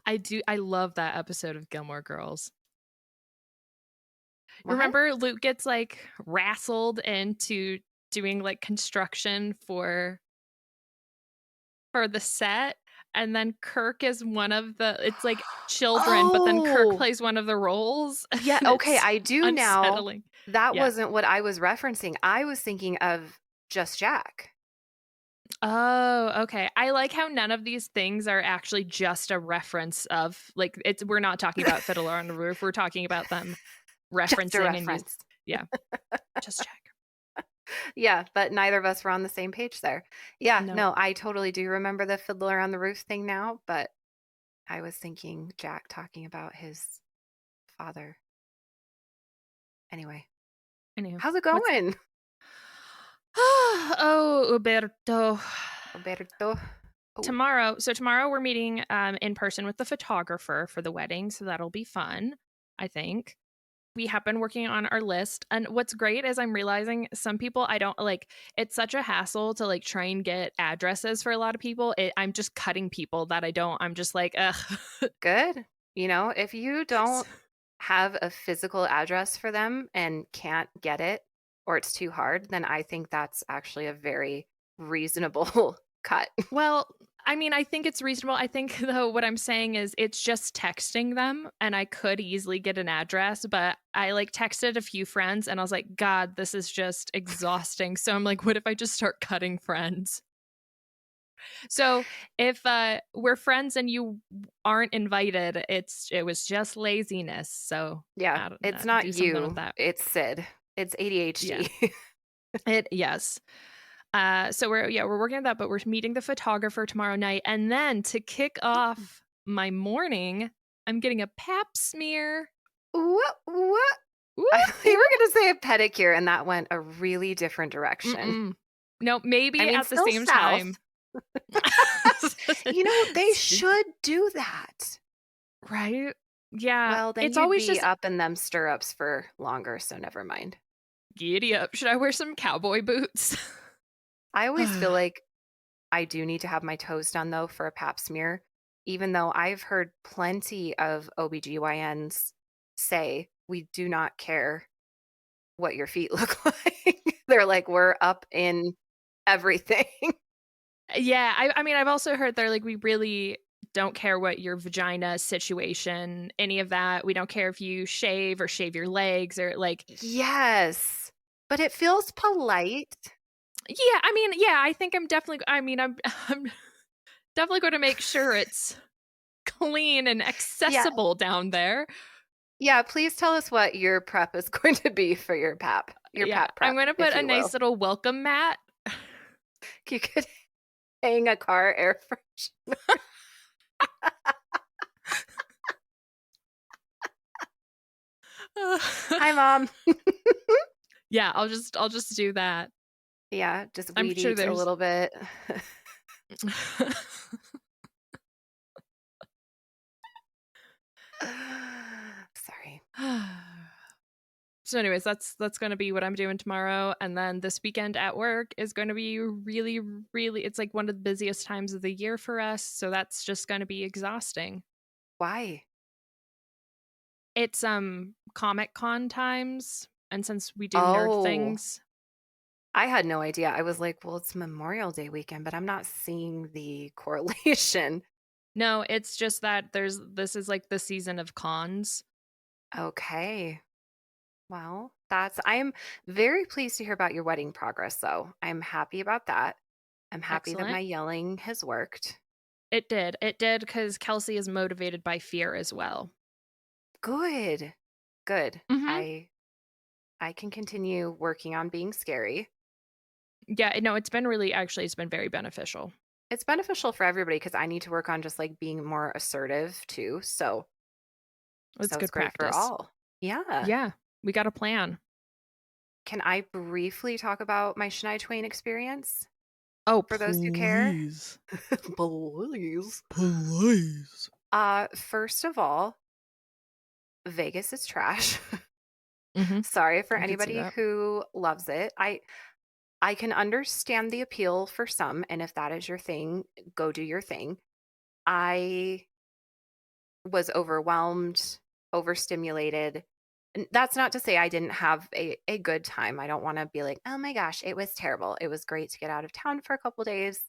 I love that episode of Gilmore Girls. What? Remember Luke gets like wrestled into doing like construction for the set, and then Kirk is one of the it's like children, but then Kirk Oh, plays one of the roles yeah. and Okay, it's I do now. unsettling. That Yeah. wasn't what I was referencing. I was thinking of Just Jack. Oh, okay. I like how none of these things are actually just a reference of like it's we're not talking about Fiddler on the Roof. We're talking about them Just a referencing and use reference. yeah. Just check. Yeah, but neither of us were on the same page there. Yeah, No. no, I totally do remember the Fiddler on the Roof thing now, but I was thinking Jack talking about his father. Anyway, Anywho, how's it what's going, oh, Uberto. Roberto? Oh, Tomorrow we're meeting in person with the photographer for the wedding, so that'll be fun, I think. We have been working on our list, and what's great is I'm realizing some people I don't like it's such a hassle to like try and get addresses for a lot of people. I'm just cutting people that I don't. I'm just like, ugh. good. If you don't have a physical address for them and can't get it or it's too hard, then I think that's actually a very reasonable cut. Well, I mean, I think it's reasonable. I think though what I'm saying is it's just texting them and I could easily get an address, but I like texted a few friends and I was like, God, this is just exhausting. So I'm like, what if I just start cutting friends? So if we're friends and you aren't invited, it was just laziness. So Yeah, I don't know, it's not do something with you, that. it's Sid. It's Yeah. ADHD. It yes. So we're working on that, but we're meeting the photographer tomorrow night, and then to kick off my morning, I'm getting a pap smear. What? What? I Whoop, thought you whoop. were gonna say a pedicure, and that went a really different direction. Mm-mm. No, I maybe mean, at the still same south. time. They should do that. Right? Yeah, Well, then it's you'd always be just up in them stirrups for longer, so never mind. giddy up. Should I wear some cowboy boots? I always feel like I do need to have my toes done though for a pap smear, even though I've heard plenty of OBGYNs say we do not care what your feet look like. They're like, we're up in everything. Yeah, I mean, I've also heard they're like, we really don't care what your vagina situation, any of that. We don't care if you shave or shave your legs or like, Yes, but it feels polite. yeah, I mean, yeah, I think I'm definitely, I mean, I'm definitely going to make sure it's clean and Yeah. accessible down there. Yeah, please tell us what your prep is going to be for your Yeah, pap I'm prep, going to put if a you nice will. little welcome mat. You could hang a car air freshener. Hi, Mom. Yeah, I'll just do that. Yeah, just I'm weed sure eat a there's little bit. Sorry. So anyways, that's going to be what I'm doing tomorrow, and then this weekend at work is going to be really really it's like one of the busiest times of the year for us, so that's just going to be exhausting. Why? It's Comic Con times, and since we do nerd Oh, things, I had no idea. I was like, well, it's Memorial Day weekend, but I'm not seeing the correlation. no, it's just that this is like the season of cons. Okay. Well, I'm very pleased to hear about your wedding progress, though. I'm happy about that. I'm happy that my Excellent. yelling has worked. It did because Kelsey is motivated by fear as well. Good. Good. Hmm. I can continue working on being scary. Yeah, no, it's been very beneficial. It's beneficial for everybody because I need to work on just like being more assertive too. It's So it's good great for practice. all. Yeah. Yeah, we got a plan. Can I briefly talk about my Shania Twain experience Oh, for those who care? please. Please. Please. First of all, Vegas is trash. Mhm. Sorry for I could see anybody that. who loves it. I can understand the appeal for some, and if that is your thing, go do your thing. I was overwhelmed, overstimulated. And that's not to say I didn't have a good time. I don't want to be like, oh my gosh, it was terrible. It was great to get out of town for a couple days.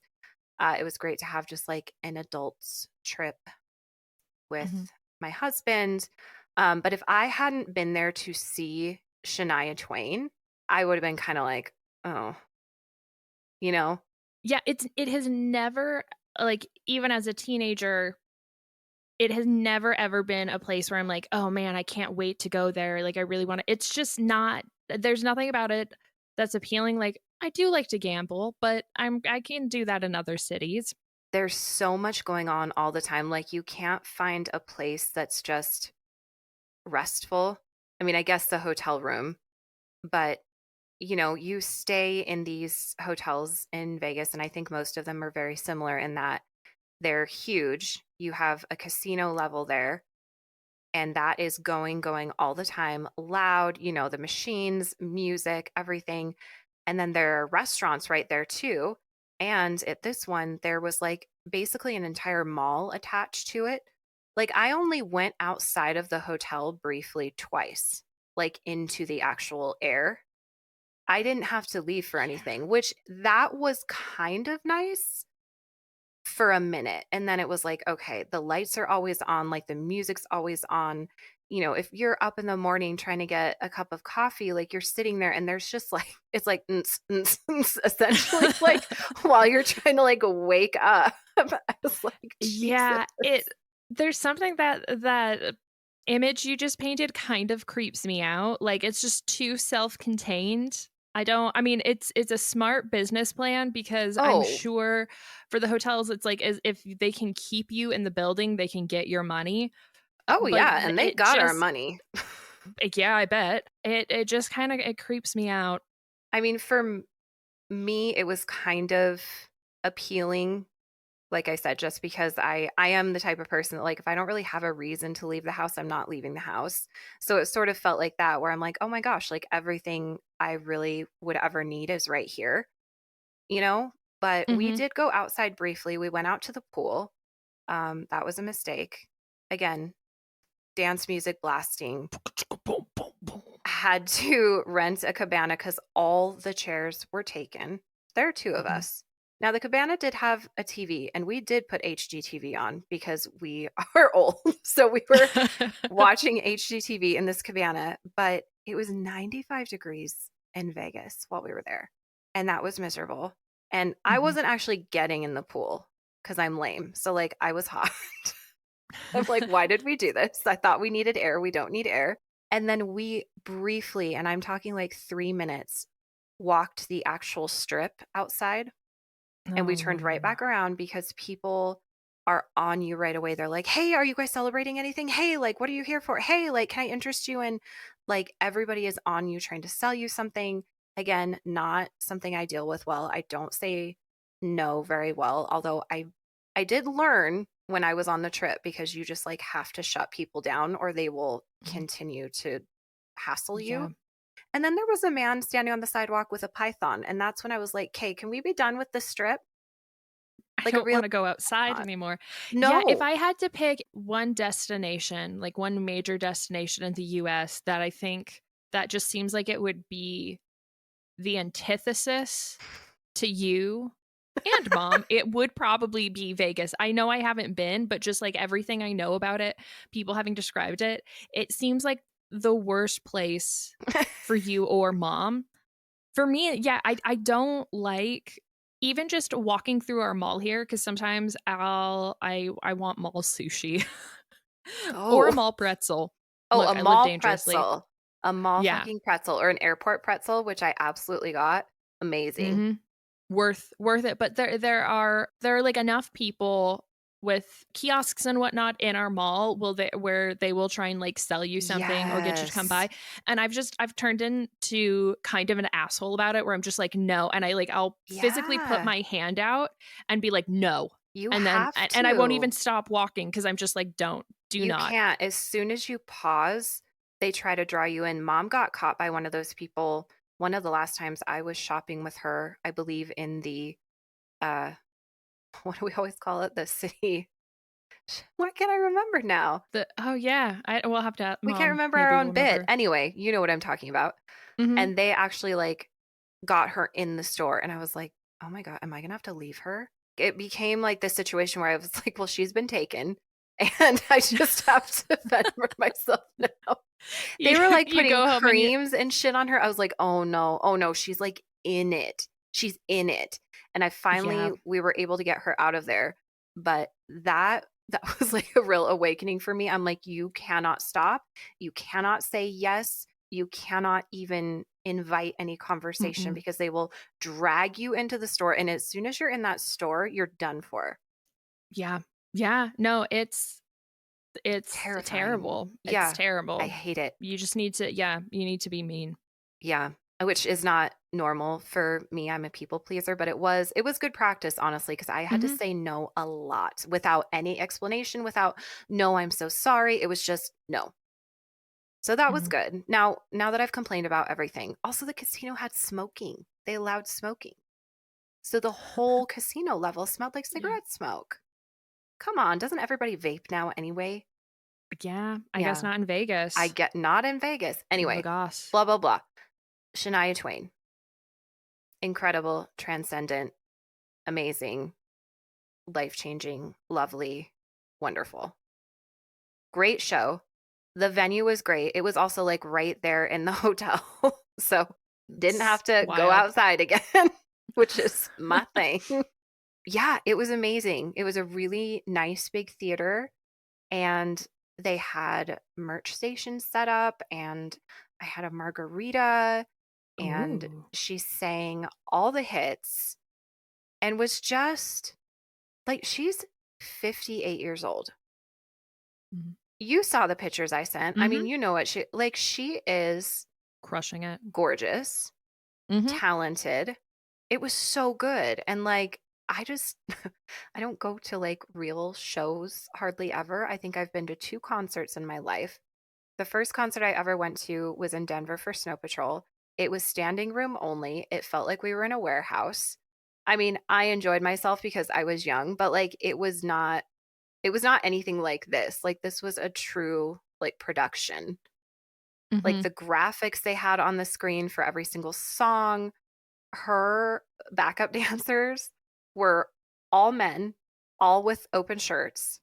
It was great to have just like an adult's trip with Mhm. my husband. But if I hadn't been there to see Shania Twain, I would have been kind of like, oh, you know, Yeah, it has never, like, even as a teenager, it has never ever been a place where I'm like, "Oh, man, I can't wait to go there, like, I really wanna." It's just not, there's nothing about it that's appealing. Like, I do like to gamble, but I can do that in other cities. there's so much going on all the time. Like, you can't find a place that's just restful. I mean, I guess the hotel room, but you stay in these hotels in Vegas, and I think most of them are very similar in that they're huge. You have a casino level there, and that is going all the time, loud, the machines, music, everything. And then there are restaurants right there too. And at this one, there was like basically an entire mall attached to it. Like, I only went outside of the hotel briefly twice, like into the actual air. I didn't have to leave for anything, which that was kind of nice for a minute. And then it was like, okay, the lights are always on, like the music's always on. If you're up in the morning trying to get a cup of coffee, like you're sitting there and there's just like, it's like, essentially, like while you're trying to like wake up. I was like, Jesus. Yeah, there's something that image you just painted kind of creeps me out. Like, it's just too self-contained. I mean, it's a smart business plan because I'm Oh, sure for the hotels, it's like, as if they can keep you in the building, they can get your money. oh But yeah. And they it got our just, money. yeah, I bet. It just kind of, it creeps me out. I mean, for me, it was kind of appealing. Like I said, just because I am the type of person that, like, if I don't really have a reason to leave the house, I'm not leaving the house. So it sort of felt like that, where I'm like, "Oh my gosh, like everything I really would ever need is right here," you know? But we Mhm. did go outside briefly. We went out to the pool. That was a mistake. Again, dance music blasting. Had to rent a cabana because all the chairs were taken. There are two of Mhm. us. Now, the cabana did have a TV, and we did put HGTV on because we are old. So we were watching HGTV in this cabana, but it was 95 degrees in Vegas while we were there. And that was miserable. And I Mhm. wasn't actually getting in the pool because I'm lame. So, like, I was hot. I'm like, why did we do this? I thought we needed air. We don't need air. And then we briefly, and I'm talking like 3 minutes, walked the actual strip outside, and we Oh, turned right no. back around because people are on you right away. They're like, hey, are you guys celebrating anything? Hey, like, what are you here for? Hey, like, can I interest you in? Like, everybody is on you trying to sell you something. Again, not something I deal with well. I don't say no very well, although I did learn when I was on the trip, because you just like have to shut people down or they will Mhm. continue to hassle Yeah. you. And then there was a man standing on the sidewalk with a python. And that's when I was like, okay, can we be done with the strip? I Like a don't real wanna go outside python. anymore. Yeah, if No. I had to pick one destination, like one major destination in the US that I think that just seems like it would be the antithesis to you and mom, it would probably be Vegas. I know I haven't been, but just like everything I know about it, people having described it, it seems like the worst place for you or mom. For me, yeah, I don't like even just walking through our mall here, because sometimes I want mall sushi or a Oh. mall pretzel. Oh, Look, a I live mall dangerously. pretzel. A mall Yeah. fucking pretzel or an airport pretzel, which I absolutely got. Amazing. Mhm. Worth it, but there are, like, enough people with kiosks and whatnot in our mall will they where they will try and, like, sell you something or get you to come Yes. by, and I've turned into kind of an asshole about it where I'm just like, "No," and I'll physically put Yeah. my hand out and be like, "No," You and then have and I won't even to. stop walking because 'cause I'm just like, "Don't. Do You not." can't. As soon as you pause, they try to draw you in. Mom got caught by one of those people one of the last times I was shopping with her, I believe in the, uh, what do we always call it? The city. Why can't I remember now? Oh yeah, we'll have to. We can't Well, remember our maybe we'll own bit. remember. Anyway, you know what I'm talking about. Hmm. And they actually like got her in the store. And I was like, oh my God, am I going to have to leave her? It became like this situation where I was like, well, she's been taken and I just have to fend for myself now. They were like You putting go home and you. creams and shit on her. I was like, oh no, she's like in it. She's in it. And Yeah. we were able to get her out of there. But that was like a real awakening for me. I'm like, you cannot stop. You cannot say yes. You cannot even invite any conversation Mm-mm. because they will drag you into the store. And as soon as you're in that store, you're done for. Yeah. Yeah. No, it's Terrifying. terrible. It's Yeah, I terrible. hate it. You just need to. Yeah, you need to be mean. Yeah, which is not normal for me. I'm a people pleaser, but it was good practice, honestly, because I had to Hmm. say no a lot without any explanation, without no, I'm so sorry. It was just no. So that was Hmm. good. Now that I've complained about everything, also the casino had smoking. They allowed smoking. So the whole casino level smelled like Yeah. cigarette smoke. Come on, doesn't everybody vape now anyway? Yeah. I guess Yeah, not in I Vegas. get not in Vegas. Anyway, Vegas. blah blah blah. Shania Twain, incredible, transcendent, amazing, life-changing, lovely, wonderful. Great show. The venue was great. It was also like right there in the hotel. So didn't It's have to go wild. outside again, which is my thing. Yeah, it was amazing. It was a really nice big theater and they had merch stations set up and I had a margarita and Ooh. she sang all the hits and was just like she's 58 years old. Mhm. You saw the pictures I sent. I mean, Mhm. you know what she is Crushing it. gorgeous, Mhm. talented. It was so good. And like I just I don't go to like real shows hardly ever. I think I've been to two concerts in my life. The first concert I ever went to was in Denver for Snow Patrol. It was standing room only. It felt like we were in a warehouse. I mean, I enjoyed myself because I was young, but like it was not anything like this. Like this was a true like production. Like Mhm. the graphics they had on the screen for every single song, her backup dancers were all men, all with open shirts.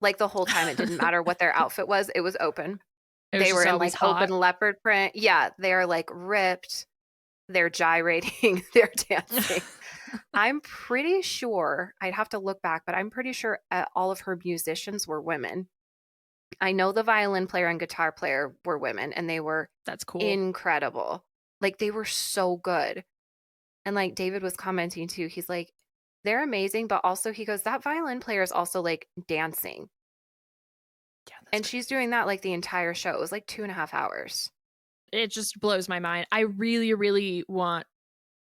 Like the whole time it didn't matter what their outfit was, it was open. It was They were just in always like open hot. leopard print. Yeah, they're like ripped, they're gyrating, they're dancing. I'm pretty sure, I'd have to look back, but I'm pretty sure all of her musicians were women. I know the violin player and guitar player were women and they were That's cool. incredible. Like they were so good. And like David was commenting too, he's like, they're amazing, but also he goes, that violin player is also like dancing. Yeah, that's And she's crazy. doing that like the entire show. It was like 2.5 hours. It just blows my mind. I really, really want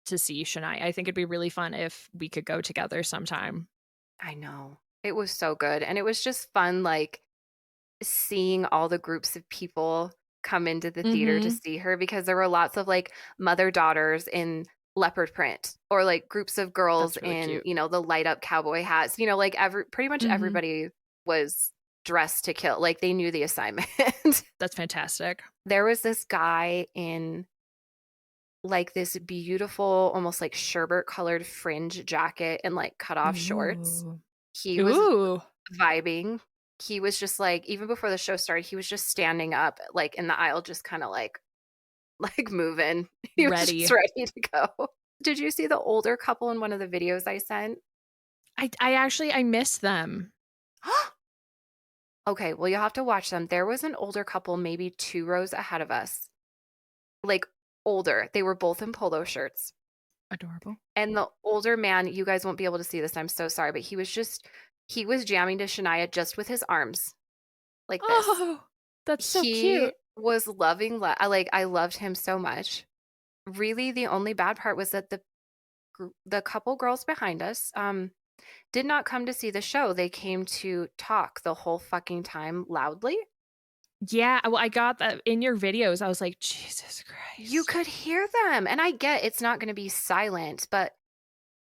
to see Shania. I think it'd be really fun if we could go together sometime. I know. It was so good. And it was just fun, like seeing all the groups of people come into the theater to Mhm. see her because there were lots of like mother daughters in leopard print or like groups of girls That's really in, cute. the light up cowboy hats, like pretty much Mhm. everybody was dressed to kill. Like they knew the assignment. That's fantastic. There was this guy in like this beautiful, almost like sherbet colored fringe jacket and like cut off shorts. Ooh. He was Ooh. vibing. He was just like even before the show started, he was just standing up like in the aisle just kind of like like moving. He was just Ready. ready to go. Did you see the older couple in one of the videos I sent? I actually I miss them. Okay, well you'll have to watch them. There was an older couple maybe 2 rows ahead of us. Like older. They were both in polo shirts. Adorable. And the older man, you guys won't be able to see this. I'm so sorry, but he was jamming to Shania just with his arms like this. Oh, that's so He cute. was loving I loved him so much. Really, the only bad part was that the couple girls behind us, did not come to see the show. They came to talk the whole fucking time loudly. Yeah, well, I got that in your videos. I was like, "Jesus You Christ." could hear them, and I get it's not gonna be silent, but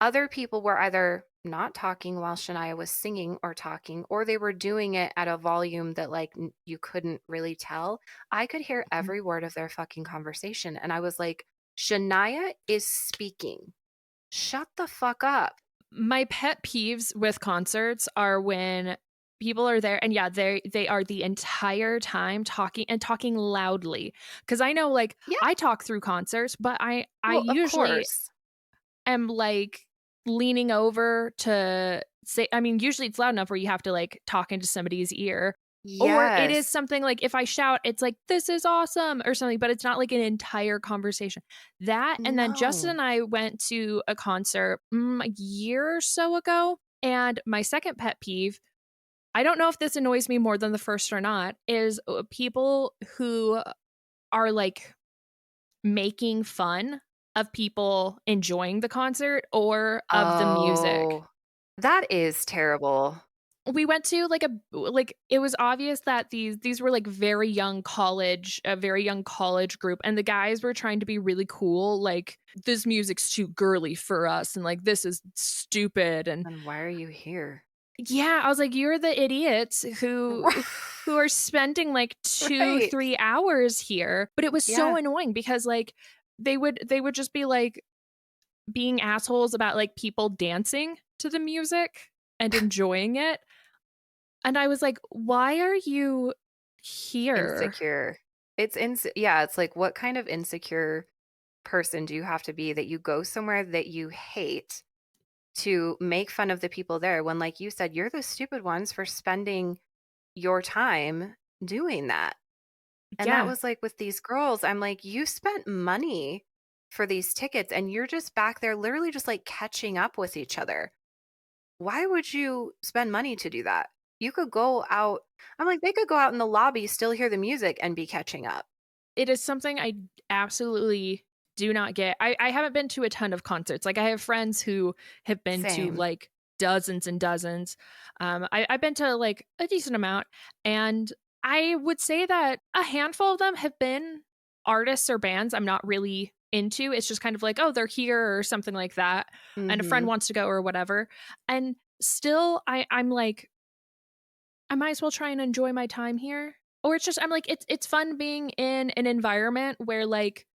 other people were either not talking while Shania was singing or talking, or they were doing it at a volume that like you couldn't really tell. I could hear Mhm. every word of their fucking conversation. And I was like, Shania is speaking. Shut the fuck up. My pet peeves with concerts are when people are there and yeah, they are the entire time talking and talking loudly. Cause I know like Yeah. I talk through concerts, but I Well, of usually course. am like leaning over to say, I mean, usually it's loud enough where you have to like talk into somebody's ear. Or it is Yes. something like if I shout, it's like, this is awesome or something, but it's not like an entire conversation. That, and then Justin No. and I went to a concert a year or so ago. And my second pet peeve, I don't know if this annoys me more than the first or not, is people who are like making fun of people enjoying the concert or of the music. Oh, that is terrible. We went to like it was obvious that these were like a very young college group, and the guys were trying to be really cool, like this music's too girly for us and like this is stupid. And And why are you here? yeah, I was like, you're the idiots who are spending like two, Right. 3 hours here. But it was so Yeah. annoying because like they would just be like being assholes about like people dancing to the music and enjoying it. And I was like, why are you here? Insecure. Yeah, it's like what kind of insecure person do you have to be that you go somewhere that you hate to make fun of the people there when, like you said, you're the stupid ones for spending your time doing that. And that Yeah, was like with these girls, I'm like, you spent money for these tickets and you're just back there literally just like catching up with each other. Why would you spend money to do that? You could go out. I'm like, they could go out in the lobby, still hear the music and be catching up. it is something I absolutely do not get. I haven't been to a ton of concerts. Like I have friends who have been to Same. like dozens and dozens. I've been to like a decent amount, and I would say that a handful of them have been artists or bands I'm not really into. It's just kind of like, oh, they're here or something like that, and a friend Mhm. wants to go or whatever. And still, I'm like, I might as well try and enjoy my time here. Or it's just I'm like it's fun being in an environment where like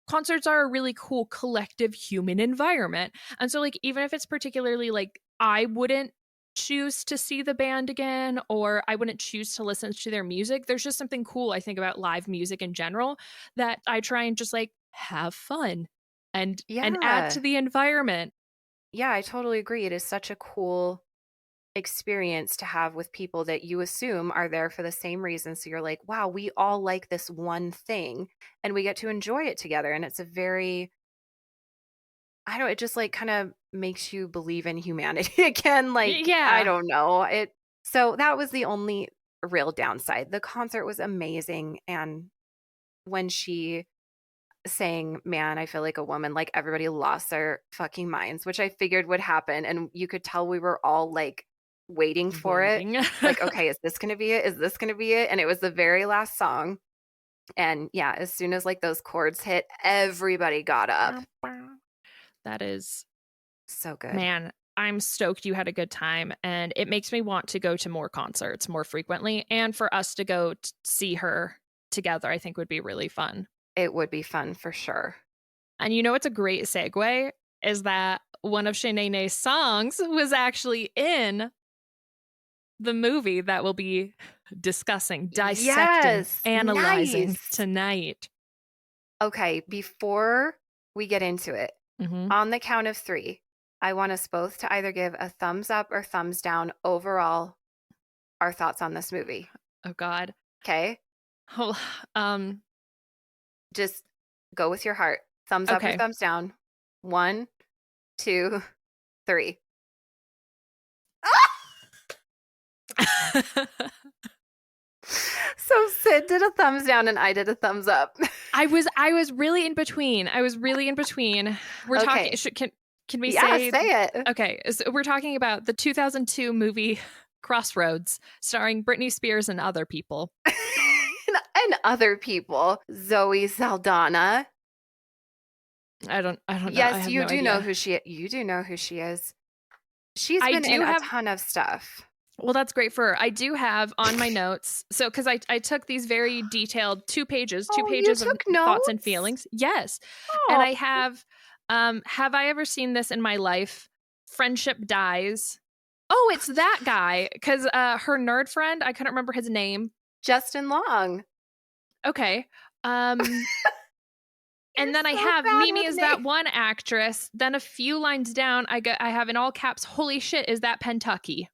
concerts are a really cool collective human environment. And so like even if it's particularly like I wouldn't choose to see the band again or I wouldn't choose to listen to their music, there's just something cool I think about live music in general that I try and just like have fun and add Yeah. to the environment. Yeah, I totally agree. It is such a cool experience to have with people that you assume are there for the same reason. So you're like, wow, we all like this one thing and we get to enjoy it together. And it's a very, I don't, it just like kind of makes you believe in humanity again. Like, I Yeah. don't know. So that was the only real downside. The concert was amazing. And when she sang, man, I feel like a woman, like everybody lost their fucking minds, which I figured would happen. And you could tell we were all like waiting for it. Waiting. Like, okay, is this going to be it? Is this going to be it? And it was the very last song. And yeah, as soon as like those chords hit, everybody got up. That is, So good. man, I'm stoked you had a good time. And it makes me want to go to more concerts more frequently. And for us to go see her together, I think would be really fun. It would be fun for sure. And you know what's a great segue? Is that one of Shanae's songs was actually in the movie that we'll be discussing, dissecting, Yes. analyzing Nice. tonight. Okay, before we get into it, Hmm. on the count of three, I want us both to either give a thumbs up or thumbs down overall our thoughts on this movie. Oh, God. Okay? Oh, Just go with your heart. Thumbs up or okay. thumbs down. 1, 2, 3. So Sid did a thumbs down and I did a thumbs up. I was really in between. I was really in between. We're talking. Okay. Can we Yeah, say? say it. Okay, so we're talking about the 2002 movie Crossroads, starring Britney Spears and other people. And other people. Zoe Saldana. I don't know. I Yes, have you no do know idea. who she is. She's I been in do a have ton of stuff. Well, that's great for her. I do have on my notes. So, because I took these very detailed two Oh, you pages of took thoughts and notes? feelings. Yes. And Oh. I have I ever seen this in my life? Friendship dies. Oh, it's that guy. Because her nerd friend, I couldn't remember his name. Justin Long. Okay. You're And then I so have bad Mimi with is that names. one actress. Then a few lines down, I have in all caps, holy shit, is that Pentucky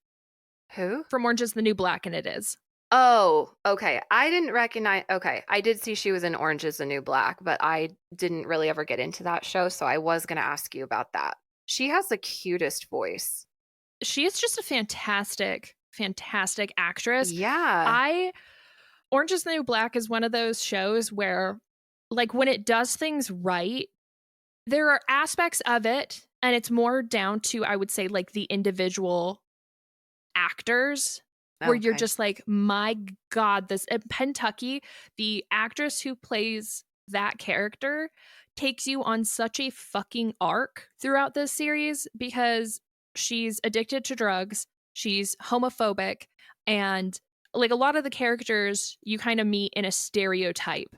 Who? from Orange is the New Black? And it is. Oh, okay. I didn't recognize. Okay. I did see she was in Orange is the New Black, but I didn't really ever get into that show. So I was going to ask you about that. She has the cutest voice. She is just a fantastic, fantastic actress. Yeah. Orange is the New Black is one of those shows where, like, when it does things right, there are aspects of it, and it's more down to, I would say, like, the individual actors, where you're Okay. just like, my God, this Pentucky, the actress who plays that character, takes you on such a fucking arc throughout this series because she's addicted to drugs, she's homophobic, and like a lot of the characters you kind of meet in a stereotype.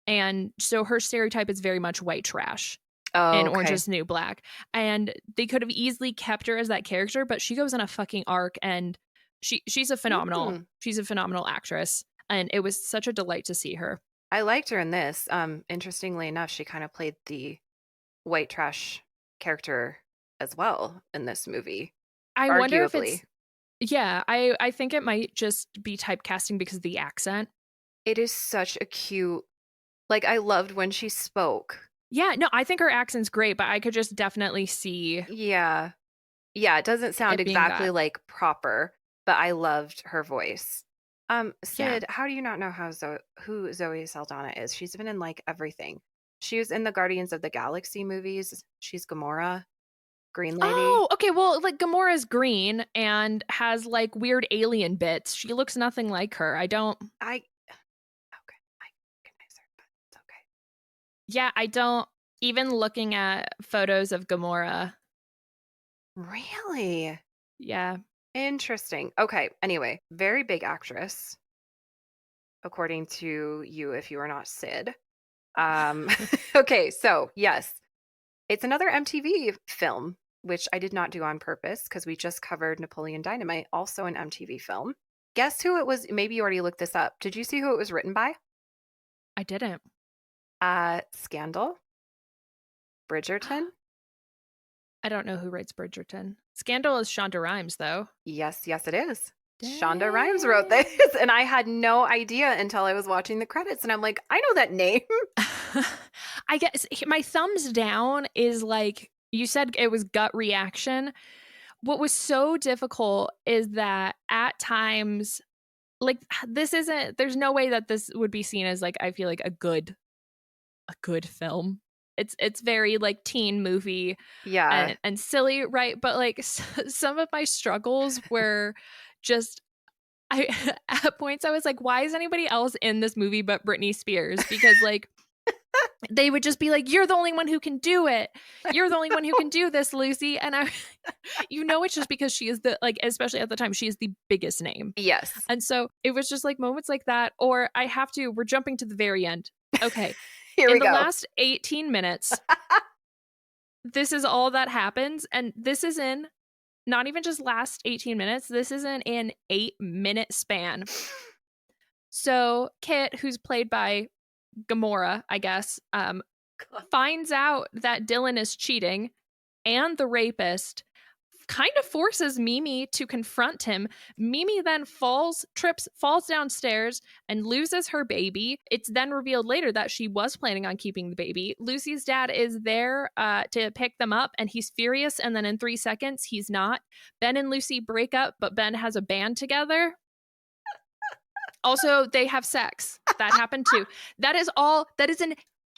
And so her stereotype is very much white trash Oh, in Orange okay. is the New Black. And they could have easily kept her as that character, but she goes on a fucking arc and she's a phenomenal Mm. she's a phenomenal actress. And it was such a delight to see her. I liked her in this. Interestingly enough, she kind of played the white trash character as well in this movie, I wonder if arguably. it's yeah, I think it might just be typecasting because of the accent. It is such a cute, like, I loved when she spoke. Yeah, no, I think her accent's great, but I could just definitely see Yeah. Yeah, it doesn't sound it being exactly that. like proper, but I loved her voice. Yeah. Sid, how do you not know who Zoe Saldana is? She's been in like everything. She was in the Guardians of the Galaxy movies. She's Gamora, Green Lady. Oh, okay. Well, like Gamora's green and has like weird alien bits. She looks nothing like her. I don't. I okay, I recognize her, but it's okay. Yeah, I don't. Even looking at photos of Gamora. Really? Yeah. Interesting. Okay, anyway, very big actress, according to you, if you are not Sid. Okay, so yes, it's another MTV film, which I did not do on purpose because we just covered Napoleon Dynamite, also an MTV film. Guess who it was? Maybe you already looked this up. Did you see who it was written by? I didn't. Scandal, Bridgerton. I don't know who writes Bridgerton. Scandal is Shonda Rhimes, though. Yes, yes, it is. Shonda Rhimes wrote Dang. this, and I had no idea until I was watching the credits, and I'm like, I know that name. I guess my thumbs down is like you said it was gut reaction. What was so difficult is that at times like this isn't there's no way that this would be seen as like I feel like a good film. It's very like teen movie Yeah. and silly, right? But like some of my struggles were just I at points I was like, why is anybody else in this movie but Britney Spears? Because like they would just be like, you're the only one who can do it. You're the only one who can do this, Lucy. And I it's just because she is the like, especially at the time, she is the biggest name. Yes. And so it was just like moments like that, or we're jumping to the very end. Okay. Here In we the go. last 18 minutes, this is all that happens. And this is in not even just last 18 minutes, this is in an 8-minute span. So Kit, who's played by Gamora, I guess, finds out that Dylan is cheating and the rapist kind of forces Mimi to confront him. Mimi then falls downstairs and loses her baby. It's then revealed later that she was planning on keeping the baby. Lucy's dad is there to pick them up and he's furious. And then in 3 seconds, he's not. Ben and Lucy break up, but Ben has a band together. Also, they have sex. That happened too. That is in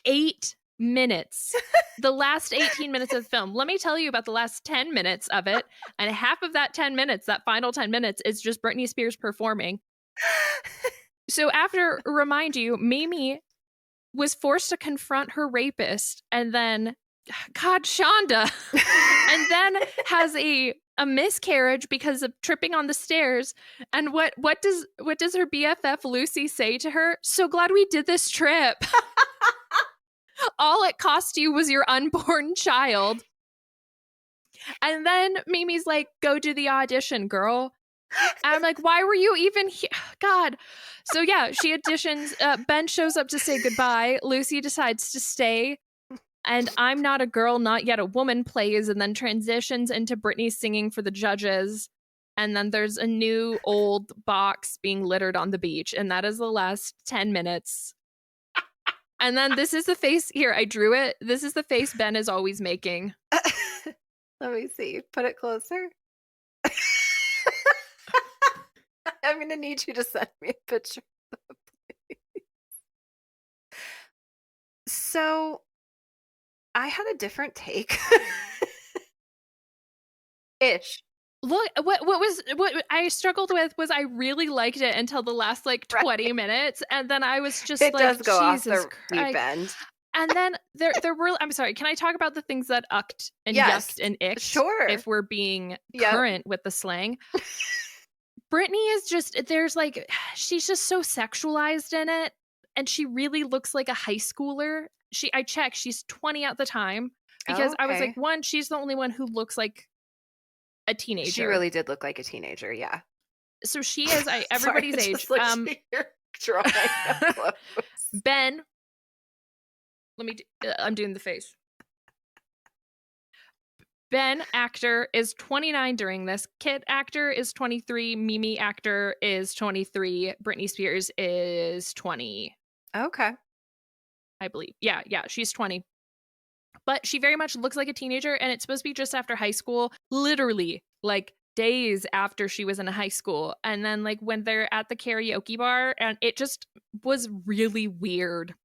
8 minutes. The last 18 minutes of the film. Let me tell you about the last 10 minutes of it. And half of that 10 minutes, that final 10 minutes, is just Britney Spears performing. So remind you, Mimi was forced to confront her rapist and then, God, Shonda, and then has a a miscarriage because of tripping on the stairs. And what does her BFF Lucy say to her? So glad we did this trip. All it cost you was your unborn child. And then Mimi's like, go do the audition, girl. And I'm like, why were you even here? God. So yeah, she auditions. Ben shows up to say goodbye. Lucy decides to stay. And I'm Not a Girl, Not Yet a Woman plays, and then transitions into Britney singing for the judges. And then there's a new old box being littered on the beach. And that is the last 10 minutes. And then this is the face here. I drew it. This is the face Ben is always making. Let me see. Put it closer. I'm going to need you to send me a picture. So I had a different take. Ish. Look, what I struggled with was I really liked it until the last like 20 minutes. And then I was just It like, does go Jesus off the Christ. deep end. And then there were, I'm sorry, can I talk about the things that ucked and Yes, yucked and icked? sure. If we're being Yep. current with the slang. Britney is just, there's like, she's just so sexualized in it. And she really looks like a high schooler. I checked, she's 20 at the time. Because I was Okay. like, one, she's the only one who looks like a teenager. She really did look like a teenager, yeah. So she is everybody's Sorry, age. You're drawing up close. Ben, I'm doing the face. Ben, actor, is 29 during this. Kid actor is 23. Mimi actor is 23. Britney Spears is 20. Okay. I believe. Yeah, she's 20. But she very much looks like a teenager, and it's supposed to be just after high school, literally like days after she was in high school. And then like when they're at the karaoke bar, and it just was really weird.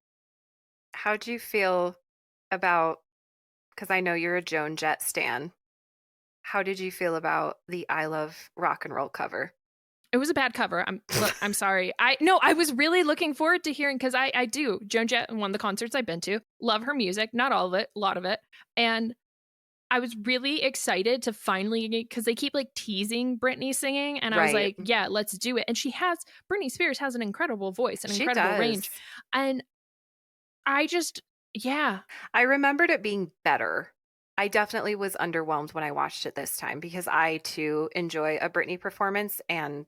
How'd you feel about, because I know you're a Joan Jett stan, how did you feel about the I Love Rock and Roll cover? It was a bad cover. I'm sorry. I was really looking forward to hearing, because I do. Joan Jett, one of the concerts I've been to, love her music, not all of it, a lot of it. And I was really excited to finally, because they keep like teasing Britney singing, and I was like, yeah, let's do it. And Britney Spears has an incredible voice, an incredible range. And I just, yeah. I remembered it being better. I definitely was underwhelmed when I watched it this time, because I too enjoy a Britney performance, and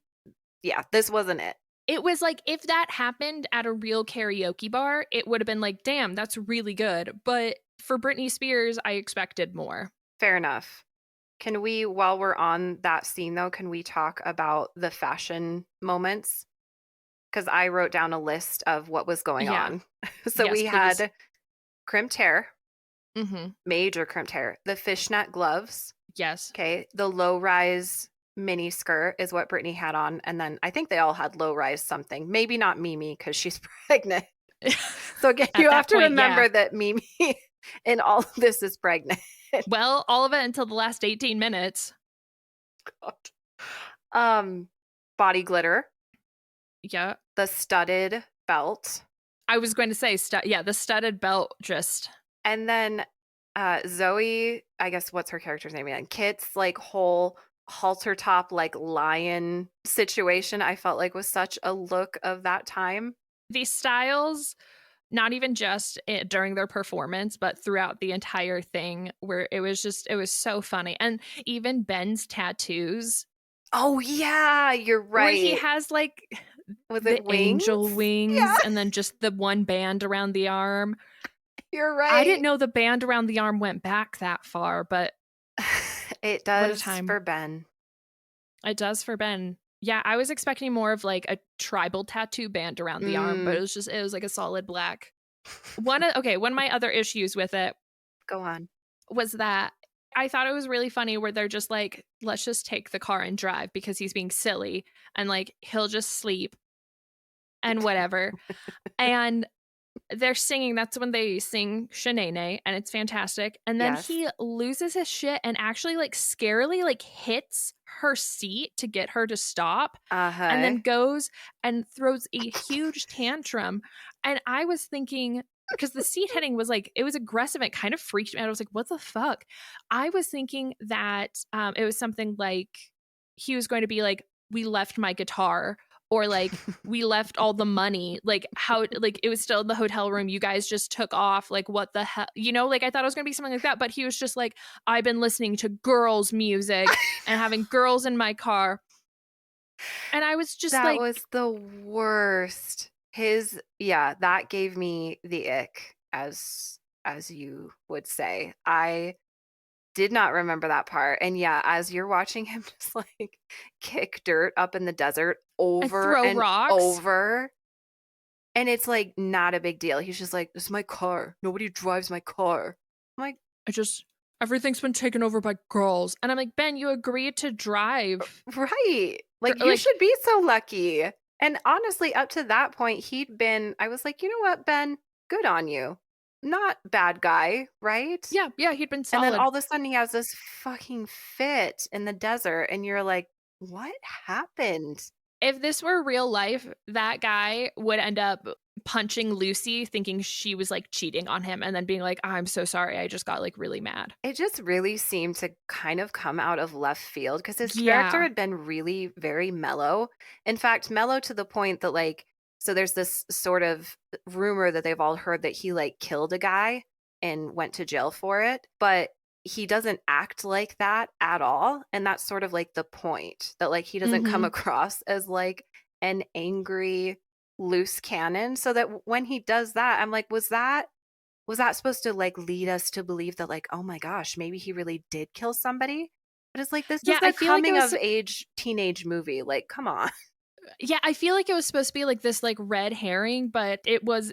yeah, this wasn't it. It was like, if that happened at a real karaoke bar, it would have been like, damn, that's really good. But for Britney Spears, I expected more. Fair enough. Can we, while we're on that scene though, can we talk about the fashion moments? Because I wrote down a list of what was going on. So yes, we had crimped hair, major crimped hair, the fishnet gloves. Yes. Okay. The low-rise mini skirt is what Britney had on. And then I think they all had low-rise something. Maybe not Mimi, because she's pregnant. So again, you have to remember that Mimi in all of this is pregnant. Well, all of it until the last 18 minutes. God. Body glitter. Yeah. The studded belt. I was going to say, the studded belt just. And then Zoe, I guess, what's her character's name again? Kit's like whole halter top, like lion situation, I felt like was such a look of that time. These styles, not even just during their performance, but throughout the entire thing, where it was so funny. And even Ben's tattoos. Oh, yeah, you're right. Where he has like the angel wings, and then just the one band around the arm. You're right. I didn't know the band around the arm went back that far, but it does for Ben. It does for Ben. Yeah, I was expecting more of like a tribal tattoo band around the arm, but it was like a solid black. One of my other issues with it, go on, was that I thought it was really funny where they're just like, let's just take the car and drive, because he's being silly, and like he'll just sleep and whatever. And they're singing, that's when they sing Shania, and it's fantastic. And then he loses his shit and actually like scarily like hits her seat to get her to stop, and then goes and throws a huge tantrum. And I was thinking, because the seat hitting was like, it was aggressive. It kind of freaked me out. I was like, what the fuck? I was thinking that it was something like he was going to be like, we left my guitar, or like we left all the money, like how, like it was still in the hotel room, you guys just took off, like what the hell, you know, like I thought it was gonna be something like that, but he was just like, I've been listening to girls music and having girls in my car, and I was just That like, was the worst. That gave me the ick, as you would say. I did not remember that part. And yeah, as you're watching him just like kick dirt up in the desert I over throw and rocks. over, and it's like not a big deal. He's just like, "This is my car. Nobody drives my car." I'm like, I just, everything's been taken over by girls, and I'm like, Ben, you agreed to drive, right. Like, you like, should be so lucky. And honestly, up to that point, I was like, you know what, Ben? Good on you. Not bad guy, right? yeah, he'd been And then solid. all of a sudden he has this fucking fit in the desert, and you're like, what happened? If this were real life, that guy would end up punching Lucy, thinking she was like cheating on him, and then being like, I'm so sorry, I just got like really mad. It just really seemed to kind of come out of left field because his character Yeah. had been really very mellow. In fact, mellow to the point that, like, so there's this sort of rumor that they've all heard that he like killed a guy and went to jail for it, but he doesn't act like that at all. And that's sort of like the point, that like he doesn't come Mm-hmm. across as like an angry loose cannon. So that when he does that, I'm like, was that supposed to like lead us to believe that, like, oh my gosh, maybe he really did kill somebody? But it's like, this is Yeah, I a feel like it coming was of age teenage movie. Like, come on. yeah, I feel like it was supposed to be like this like red herring, but it was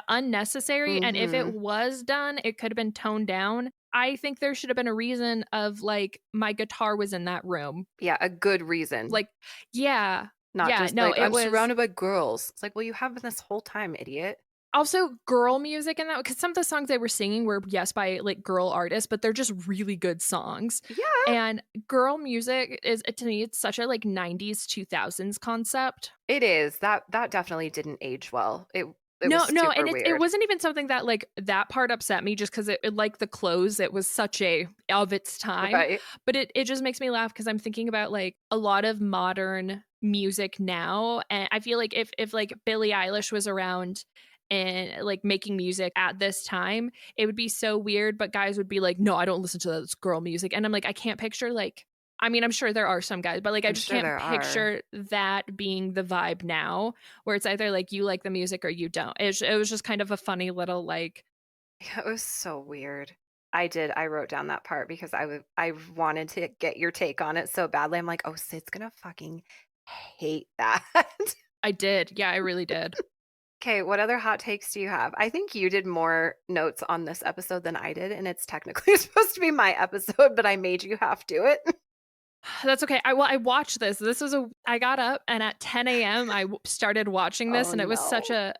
unnecessary. And if it Hmm. was done, it could have been toned down. I think there should have been a reason of like my guitar was in that room. Yeah, a good reason. Like, yeah. Not Yeah, just no, like, it I'm was surrounded by girls. It's like, well, you have been this whole time, idiot. also girl music in that, because some of the songs they were singing were, yes, by like girl artists, but they're just really good songs. Yeah, And girl music is, to me, it's such a like 90s 2000s concept. it is. That definitely didn't age well. It was No, super and it weird. wasn't even something that like that part upset me, just because it like the clothes, it was such a of its time. Right. But it just makes me laugh because I'm thinking about like a lot of modern music now, and I feel like if like Billie Eilish was around and like making music at this time, it would be so weird. But guys would be like, no, I don't listen to that, it's girl music, and I'm like, I can't picture like. I mean, I'm sure there are some guys, but like, I I'm just sure can't there are. picture that being the vibe now, where it's either like you like the music or you don't. It was just kind of a funny little like, Yeah, it was so weird. I wrote down that part because I wanted to get your take on it so badly. I'm like, oh, Sid's gonna fucking hate that. I did. Yeah, I really did. Okay, what other hot takes do you have? I think you did more notes on this episode than I did, and it's technically supposed to be my episode, but I made you half do it. That's okay. I watched this. This was a I got up and at 10 a.m. Started watching this, Oh and no.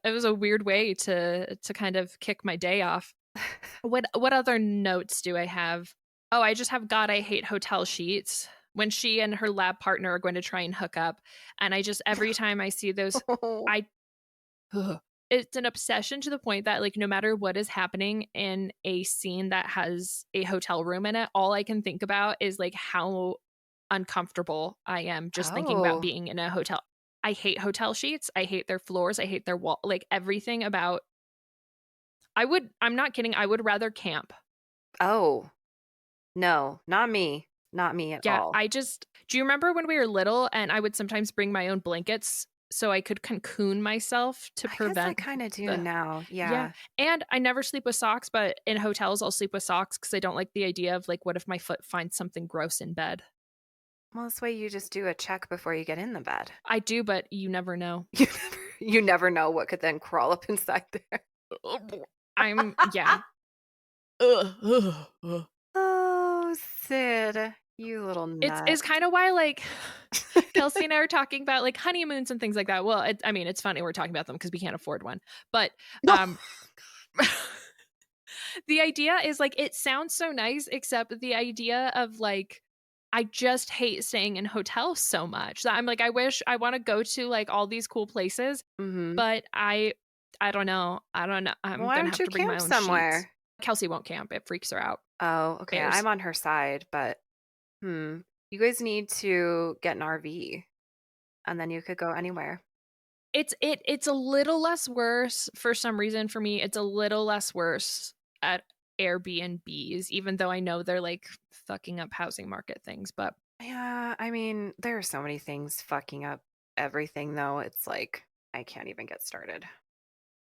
it was a weird way to kind of kick my day off. What other notes do I have? Oh, I just have, God, I hate hotel sheets. When she and her lab partner are going to try and hook up, and I just, every time I see those, I ugh, it's an obsession to the point that like no matter what is happening in a scene that has a hotel room in it, all I can think about is like how uncomfortable I am just thinking about Oh. being in a hotel. I hate hotel sheets. I hate their floors. I hate their wall. Like everything about. I'm not kidding. I would rather camp. Oh. No, not me. Not me at Yeah, all. I just. Do you remember when we were little and I would sometimes bring my own blankets so I could cocoon myself to I guess I prevent kind of do the. now. Yeah. Yeah. And I never sleep with socks, but in hotels, I'll sleep with socks because I don't like the idea of like, what if my foot finds something gross in bed? Well, this way you just do a check before you get in the bed. I do, but you never know. You never know what could then crawl up inside there. Yeah. Ugh, ugh, ugh. Oh, Sid, you little It's nut. kind of why like Kelsey and I are talking about like honeymoons and things like that. Well, I mean, it's funny we're talking about them because we can't afford one, but No. um, the idea is like it sounds so nice, except the idea of like I just hate staying in hotels so much that I'm like, I wish I want to go to like all these cool places, Hmm. but I don't know. I'm Why gonna don't have you to bring my camp own sheets. somewhere? Kelsey won't camp. It freaks her out. Oh, okay. Bears. I'm on her side, but you guys need to get an RV and then you could go anywhere. It's a little less worse for some reason for me. It's a little less worse at Airbnbs, even though I know they're like fucking up housing market things. But Yeah, I mean, there are so many things fucking up everything, though. It's like, I can't even get started.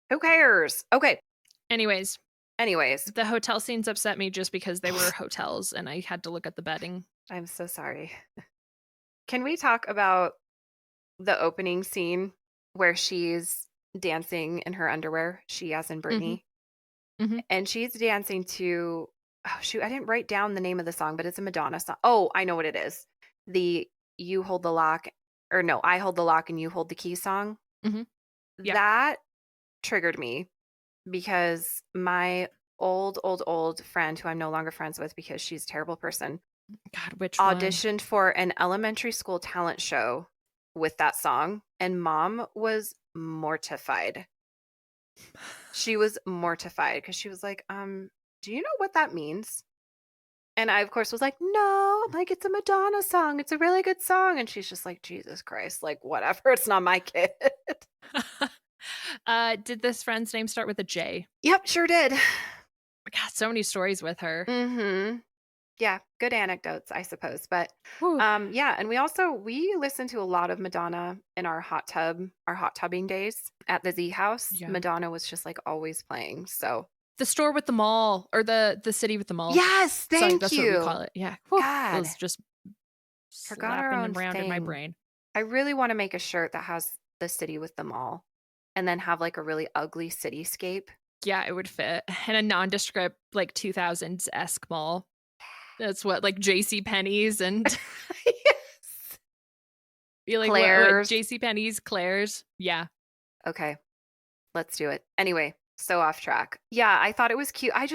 Who cares? Okay. anyways, Anyways, the hotel scenes upset me just because they were hotels and I had to look at the bedding. I'm so sorry. Can we talk about the opening scene where she's dancing in her underwear? She, as in Mhm. Britney. Mhm. And she's dancing to, oh, shoot, I didn't write down the name of the song, but it's a Madonna song. Oh, I know what it is. The You Hold the Lock, or no, I Hold the Lock and You Hold the Key song. Mhm. Yeah. That triggered me because my old friend, who I'm no longer friends with because she's a terrible person, God, which one? auditioned for an elementary school talent show with that song, and mom was mortified. She was mortified because she was like, do you know what that means? And I, of course, was like, no, I'm like, it's a Madonna song. It's a really good song. And she's just like, Jesus Christ, like, whatever. It's not my kid. Did this friend's name start with a J? Yep, sure did. God, so many stories with her. Mm-hmm. Yeah, good anecdotes, I suppose. But Whew. yeah, and we listened to a lot of Madonna in our hot tubbing days at the Z House. Yeah. Madonna was just like always playing. So The store with the mall, or the city with the mall. yes, Sorry, thank that's what we call you. it. Yeah. Whew. It God, was just forgot our slapping own around in my thing. brain. I really want to make a shirt that has the city with the mall and then have like a really ugly cityscape. Yeah, it would fit. And a nondescript, like 2000s-esque mall. That's what, like J.C. Penney's and Yes. be like, what Claire's. J.C. Penney's, Claire's. Yeah. Okay, let's do it. Anyway, so off track. Yeah, I thought it was cute. I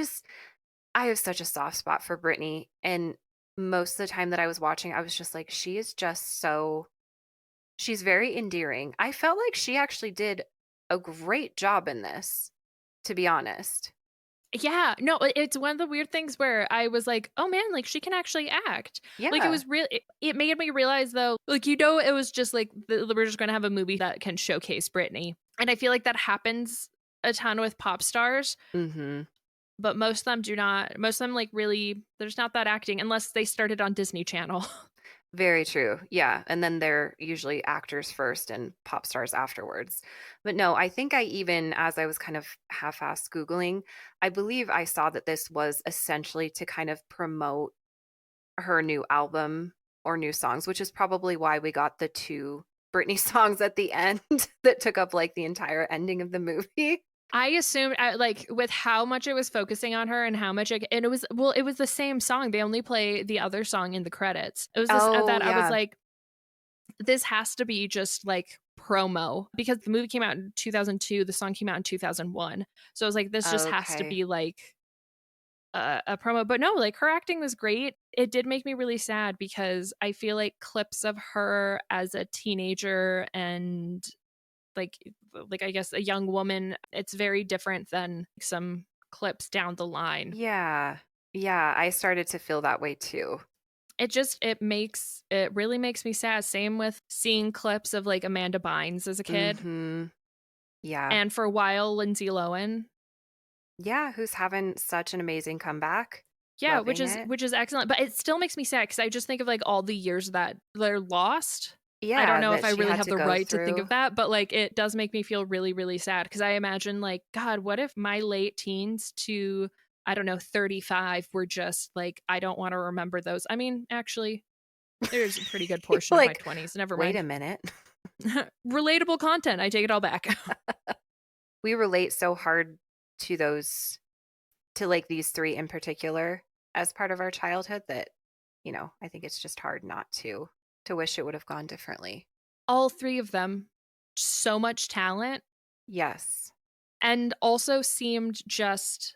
have such a soft spot for Britney. And most of the time that I was watching, I was just like, she is just so, she's very endearing. I felt like she actually did a great job in this, to be honest. Yeah, no, it's one of the weird things where I was like, "Oh man, like she can actually act." Like it Yeah. was real. It made me realize though, like it was just like we're just gonna have a movie that can showcase Britney, and I feel like that happens a ton with pop stars, Mm-hmm. but most of them do not. Most of them like really, there's not that acting unless they started on Disney Channel. Very true. Yeah. And then they're usually actors first and pop stars afterwards. But no, I think I even, as I was kind of half assed Googling, I believe I saw that this was essentially to kind of promote her new album or new songs, which is probably why we got the two Britney songs at the end that took up like the entire ending of the movie. I assumed, like, with how much it was focusing on her and how much, and it was the same song. They only play the other song in the credits. It was this at Oh, that I was yeah. like, this has to be just like promo because the movie came out in 2002. The song came out in 2001. So I was like, this just has to Okay. be like a promo. But no, like her acting was great. It did make me really sad because I feel like clips of her as a teenager and like I guess a young woman, it's very different than some clips down the line. Yeah. Yeah. I started to feel that way too. It really makes me sad. Same with seeing clips of like Amanda Bynes as a kid. Mm-hmm. Yeah. And for a while, Lindsay Lohan. Yeah. Who's having such an amazing comeback? Yeah, Loving it. which is excellent. But it still makes me sad because I just think of like all the years that they're lost. I don't Yeah. know if That I she really had have to the go right to think through. of that, but like it does make me feel really, really sad because I imagine like, God, what if my late teens to I don't know, 35 were just like, I don't want to remember those. I mean, actually, there's a pretty good portion of my Like, 20s. Never wait mind. a minute. Relatable content. I take it all back. We relate so hard to those, to like these three in particular as part of our childhood that, I think it's just hard not to wish it would have gone differently. All three of them, so much talent Yes. and also seemed just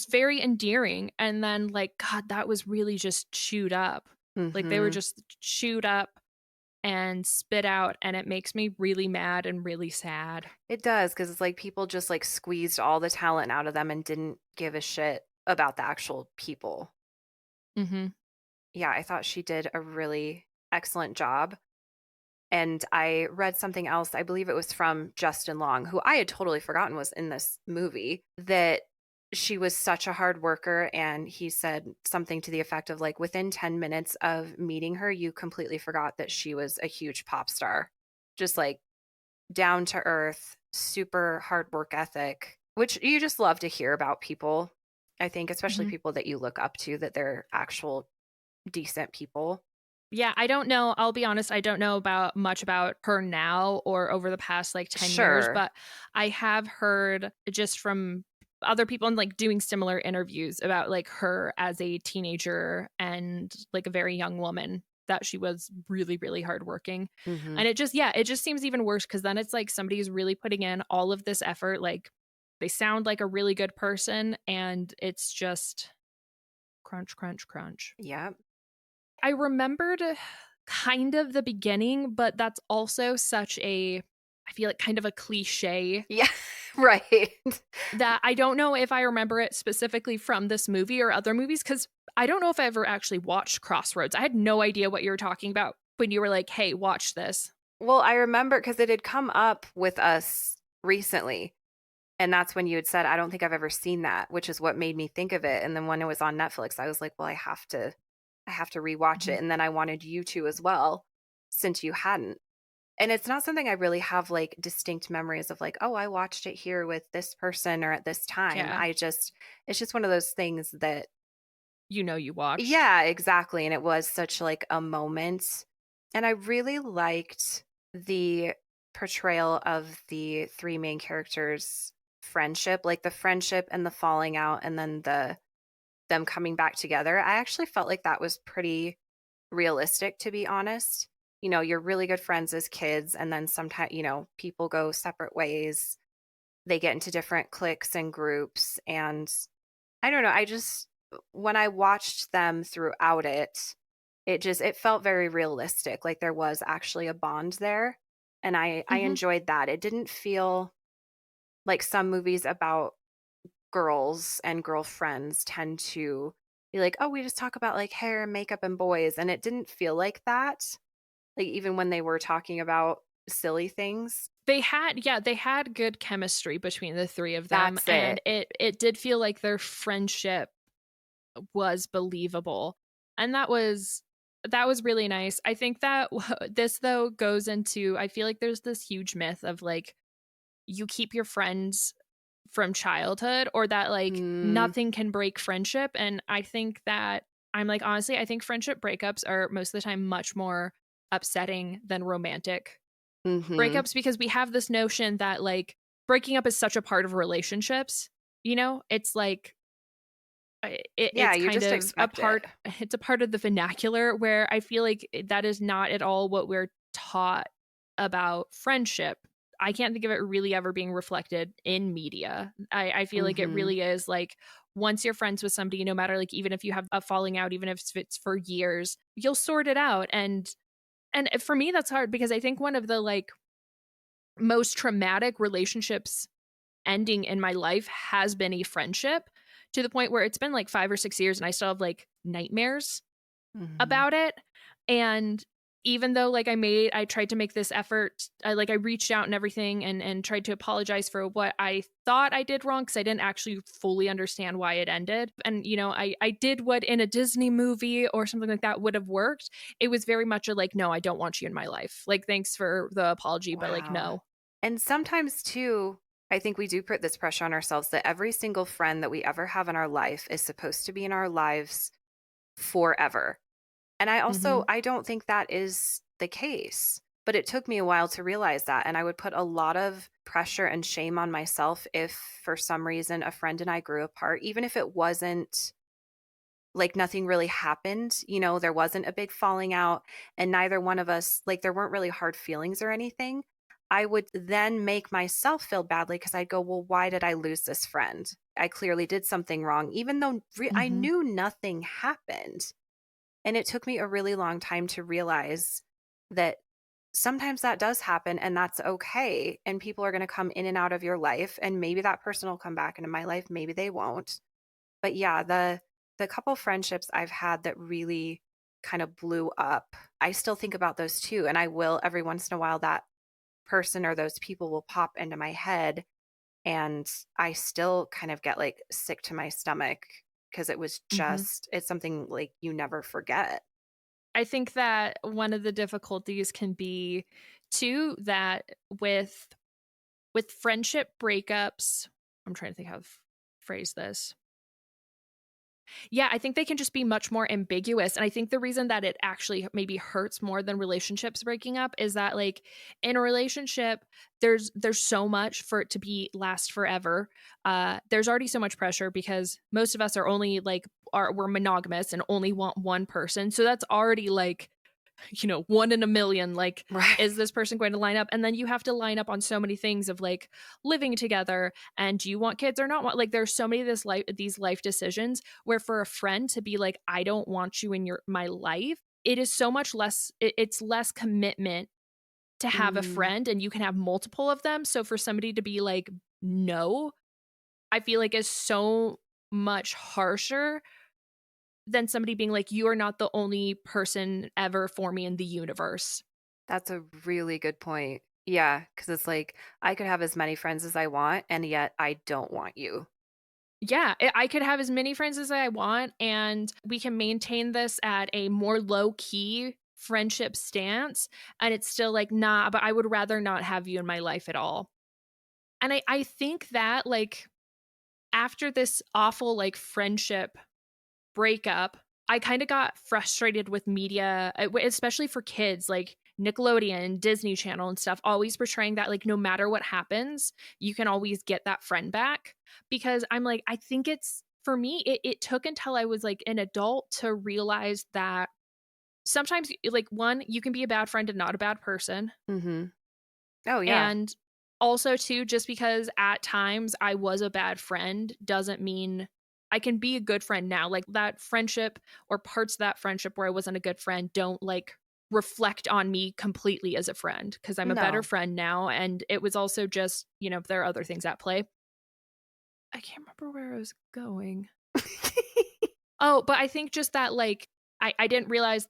very endearing. And then like, God, that was really just chewed up. Like they were Mm-hmm. just chewed up and spit out, and it makes me really mad and really sad. It does, because it's like people just like squeezed all the talent out of them and didn't give a shit about the actual people. Mm-hmm. Yeah, I thought she did a really excellent job. And I read something else, I believe it was from Justin Long, who I had totally forgotten was in this movie, that she was such a hard worker. And he said something to the effect of like, within 10 minutes of meeting her, you completely forgot that she was a huge pop star. Just like down to earth, super hard work ethic, which you just love to hear about people. I think, especially Mm-hmm. people that you look up to, that they're actual decent people. Yeah, I don't know. I'll be honest, I don't know about much about her now or over the past like 10 years, Sure. but I have heard just from other people and like doing similar interviews about like her as a teenager and like a very young woman, that she was really, really hardworking. Hmm. And it just, yeah, it just seems even worse because then it's like somebody's really putting in all of this effort. Like they sound like a really good person, and it's just crunch, crunch, crunch. Yeah. I remembered kind of the beginning, but that's also such a, I feel like kind of a cliche Yeah. Right. that I don't know if I remember it specifically from this movie or other movies, because I don't know if I ever actually watched Crossroads. I had no idea what you were talking about when you were like, hey, watch this. Well, I remember because it had come up with us recently. And that's when you had said, I don't think I've ever seen that, which is what made me think of it. And then when it was on Netflix, I was like, well, I have to rewatch Mhm. it. And then I wanted you to as well, since you hadn't. And it's not something I really have like distinct memories of like, oh, I watched it here with this person or at this time. Yeah. It's just one of those things that, You know, you watched. yeah, exactly. And it was such like a moment. And I really liked the portrayal of the three main characters' friendship, like the friendship and the falling out and then them coming back together. I actually felt like that was pretty realistic, to be honest. You're really good friends as kids, and then sometimes, people go separate ways. They get into different cliques and groups. And I don't know. When I watched them throughout it, it felt very realistic. Like there was actually a bond there. And I Hmm. enjoyed that. It didn't feel like some movies about girls and girlfriends tend to be like, oh, we just talk about like hair and makeup and boys. And it didn't feel like that. Like even when they were talking about silly things. They had good chemistry between the three of them, That's and it. it did feel like their friendship was believable. And that was really nice. I think that this though goes into, I feel like there's this huge myth of like you keep your friends from childhood, or that like Mm, nothing can break friendship. And I think that I'm like, honestly, I think friendship breakups are most of the time much more upsetting than romantic mm-hmm. breakups, because we have this notion that like breaking up is such a part of relationships. It's like Yeah, it's you kind just of a expect it. part, it's a part of the vernacular, where I feel like that is not at all what we're taught about friendship. I can't think of it really ever being reflected in media. I feel like it Mm-hmm. really is like, once you're friends with somebody, no matter like even if you have a falling out, even if it's for years, you'll sort it out. And for me that's hard, because I think one of the like most traumatic relationships ending in my life has been a friendship, to the point where it's been like 5 or 6 years and I still have like nightmares Mm-hmm. about it. And even though like I tried to make this effort, I reached out and everything, and tried to apologize for what I thought I did wrong, because I didn't actually fully understand why it ended. And I did what in a Disney movie or something like that would have worked. It was very much a like, no, I don't want you in my life. Like, thanks for the apology, but like, Wow. no. And sometimes too, I think we do put this pressure on ourselves that every single friend that we ever have in our life is supposed to be in our lives forever. And Mhm. I don't think that is the case. But it took me a while to realize that. And I would put a lot of pressure and shame on myself if for some reason a friend and I grew apart, even if it wasn't like nothing really happened, there wasn't a big falling out and neither one of us, like there weren't really hard feelings or anything. I would then make myself feel badly because I'd go, well, why did I lose this friend? I clearly did something wrong, even though I Mhm. knew nothing happened. And it took me a really long time to realize that sometimes that does happen and that's okay. And people are going to come in and out of your life. And maybe that person will come back into my life. Maybe they won't. But yeah, the couple friendships I've had that really kind of blew up, I still think about those too. And I will every once in a while, that person or those people will pop into my head. And I still kind of get like sick to my stomach because it was Mhm. just, it's something like you never forget. I think that one of the difficulties can be too that with friendship breakups, I'm trying to think how to phrase this. Yeah, I think they can just be much more ambiguous, and I think the reason that it actually maybe hurts more than relationships breaking up is that, like, in a relationship, there's so much for it to be last forever. There's already so much pressure because most of us are only, like, we're monogamous and only want one person, so that's already, like, 1 in a million, like, Right. is this person going to line up? And then you have to line up on so many things of, like, living together, and do you want kids or not want, like, there's so many of these life decisions where for a friend to be like, "I don't want you in my life," it is so much less it's less commitment to have a Mm, friend, and you can have multiple of them, so for somebody to be like, "No," I feel like is so much harsher than somebody being like, "You are not the only person ever for me in the universe." that's a really good point. Yeah, because it's like I could have as many friends as I want, and yet I don't want you. Yeah, I could have as many friends as I want, and we can maintain this at a more low key friendship stance. And it's still like, nah, but I would rather not have you in my life at all. And I think that, like, after this awful, like, friendship breakup, I kind of got frustrated with media, especially for kids, like Nickelodeon, Disney Channel, and stuff, always portraying that, like, no matter what happens, you can always get that friend back. Because I'm like, I think it's for me, it took until I was like an adult to realize that sometimes, like, one, you can be a bad friend and not a bad person. Mhm. Oh, yeah. And also, too, just because at times I was a bad friend doesn't mean I can be a good friend now. Like, that friendship or parts of that friendship where I wasn't a good friend don't, like, reflect on me completely as a friend because I'm a better No. friend now. And it was also just, there are other things at play. I can't remember where I was going. Oh, but I think just that, like, I didn't realize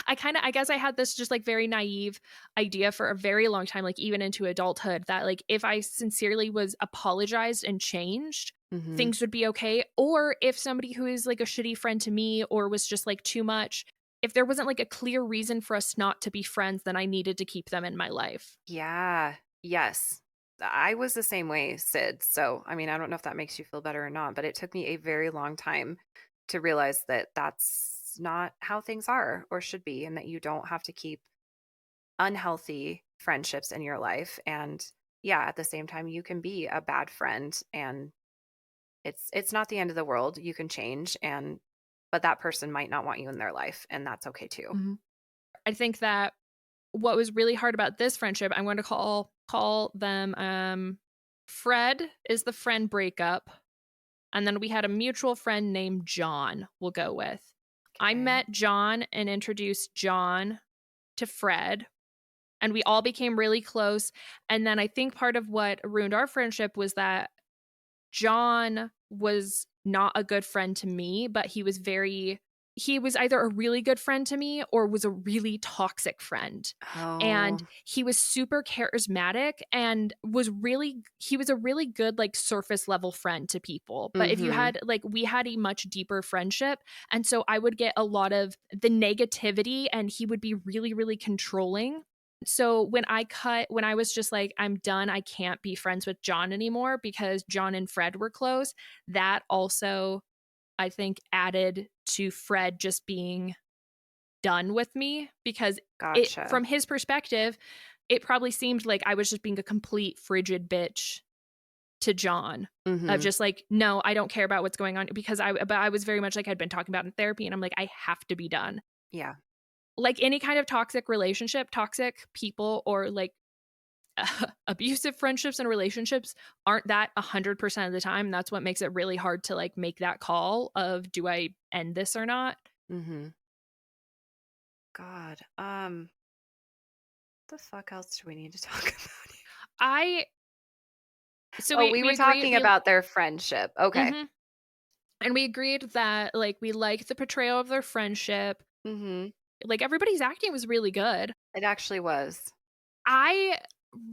I guess I had this just, like, very naive idea for a very long time, like, even into adulthood, that, like, if I sincerely was apologized and changed, Mhm. things would be okay. Or if somebody who is, like, a shitty friend to me or was just, like, too much, if there wasn't, like, a clear reason for us not to be friends, then I needed to keep them in my life. Yeah. Yes. I was the same way, Sid. So, I mean, I don't know if that makes you feel better or not, but it took me a very long time to realize that that's not how things are or should be, and that you don't have to keep unhealthy friendships in your life. And yeah, at the same time, you can be a bad friend, and it's not the end of the world. You can change, and but that person might not want you in their life, and that's okay too. Mhm. I think that what was really hard about this friendship, I'm going to call them, Fred is the friend breakup, and then we had a mutual friend named John, we'll go with. I Okay. met John and introduced John to Fred, and we all became really close. And then I think part of what ruined our friendship was that John was not a good friend to me, but he was either a really good friend to me or was a really toxic friend. And Oh. he was super charismatic and he was a really good, like, surface level friend to people. But if you Mhm. had, like, we had a much deeper friendship, and so I would get a lot of the negativity and he would be really, really controlling. So when I was just like, I'm done, I can't be friends with John anymore because John and Fred were close, that also, I think, added to Fred just being done with me because Gotcha. from his perspective, it probably seemed like I was just being a complete frigid bitch to John. Of Mhm. just like, no, I don't care about what's going on because I was very much like I'd been talking about in therapy, and I'm like, I have to be done. Yeah. Like any kind of toxic relationship, toxic people, or like abusive friendships and relationships aren't that 100% of the time. That's what makes it really hard to, like, make that call of, do I end this or not? Mhm. God. The fuck else do we need to talk about? I so Oh, we we we were agreed talking about their friendship. Okay. mhm. And we agreed that like we liked the portrayal of their friendship. Mhm. Like everybody's acting was really good. It actually was. I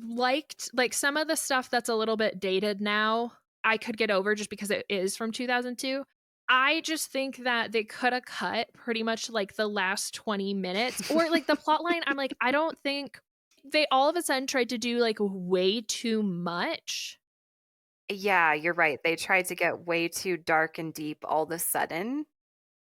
liked like some of the stuff that's a little bit dated now. I could get over just because it is from 2002. I just think that they could have cut pretty much like the last 20 minutes or like the plot line. I'm like, I don't think they all of a sudden tried to do like way too much. Yeah, you're right. They tried to get way too dark and deep all of a sudden.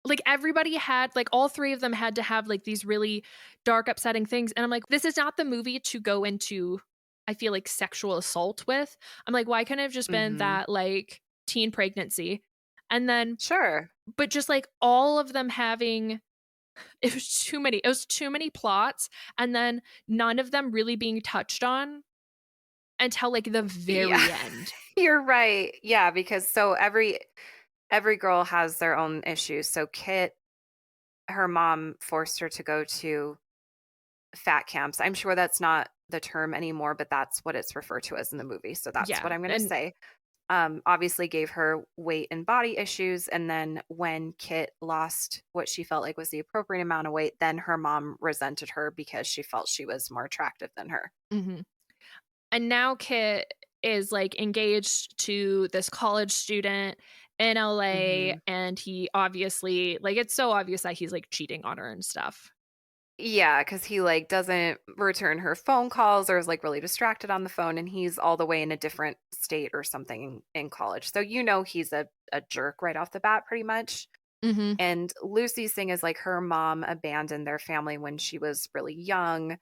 Like everybody had like all three of them had to have like these really dark upsetting things and I'm like this is not the movie to go into I feel like sexual assault with. I'm like why couldn't it have just been Mhm. that like teen pregnancy and then Sure. but just like all of them having it was too many plots and then none of them really being touched on until like the Yeah. very end. You're right. Yeah, because so every girl has their own issues. So Kit, her mom forced her to go to fat camps. I'm sure that's not the term anymore, but that's what it's referred to as in the movie. So that's Yeah. what I'm going to And say. Obviously gave her weight and body issues. And then when Kit lost what she felt like was the appropriate amount of weight, then her mom resented her because she felt she was more attractive than her. mhm. And now Kit is like engaged to this college student in LA Hmm. and he obviously like it's so obvious that he's like cheating on her and stuff. Yeah, because he like doesn't return her phone calls or is like really distracted on the phone, and he's all the way in a different state or something in college. So you know he's a jerk right off the bat, pretty much. Mhm. And Lucy's thing is like her mom abandoned their family when she was really young.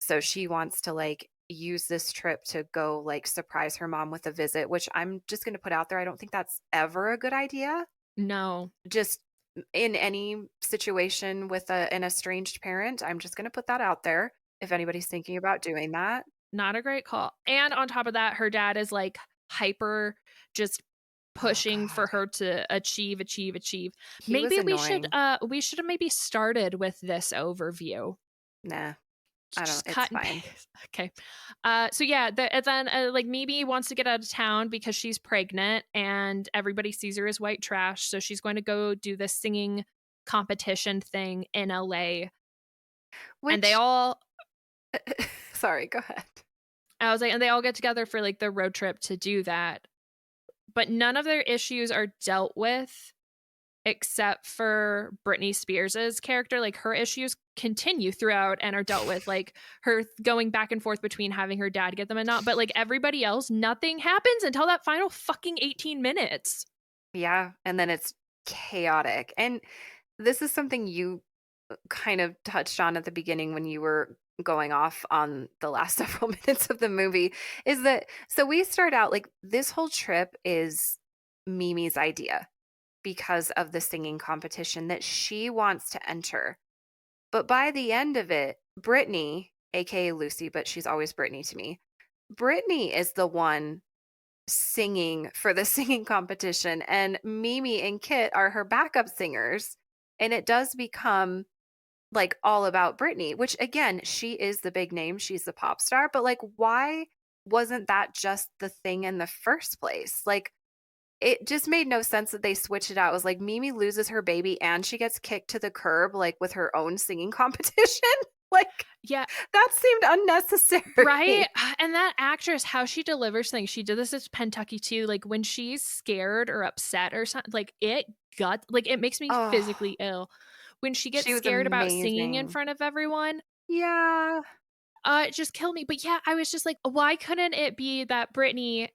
So she wants to like use this trip to go like surprise her mom with a visit, which I'm just going to put out there. I don't think that's ever a good idea. No. Just in any situation with an estranged parent, I'm just going to put that out there if anybody's thinking about doing that. Not a great call. And on top of that, her dad is like hyper just Oh pushing for God. her to achieve, achieve, achieve. He was Maybe annoying. we should have maybe started with this overview. Nah, I don't, Just it's cut and fine. paste. Okay. So yeah, and then like Mimi wants to get out of town because she's pregnant and everybody sees her as white trash. So she's going to go do this singing competition thing in LA. And they Which, all sorry, go ahead. I was like, and they all get together for like the road trip to do that. But none of their issues are dealt with except for Britney Spears's character. Like her issues continue throughout and are dealt with, like her going back and forth between having her dad get them and not. But like everybody else, nothing happens until that final fucking 18 minutes. Yeah, and then it's chaotic. And this is something you kind of touched on at the beginning when you were going off on the last several minutes of the movie is that so we start out like this whole trip is Mimi's idea because of the singing competition that she wants to enter. But by the end of it, Brittany, aka Lucy, but she's always Brittany to me. Brittany is the one singing for the singing competition, and Mimi and Kit are her backup singers. And it does become like all about Britney, which again, she is the big name, she's the pop star, but like why wasn't that just the thing in the first place? Like it just made no sense that they switched it out. It was like Mimi loses her baby and she gets kicked to the curb like with her own singing competition. Like Yeah, that seemed right. unnecessary. And that actress, how she delivers things, she did this as Kentucky too. Like when she's scared or upset or something, like it makes me Oh, physically ill. When she gets she was scared about singing in amazing. front of everyone, Yeah. it just killed me. But yeah, I was just like, why couldn't it be that Brittany,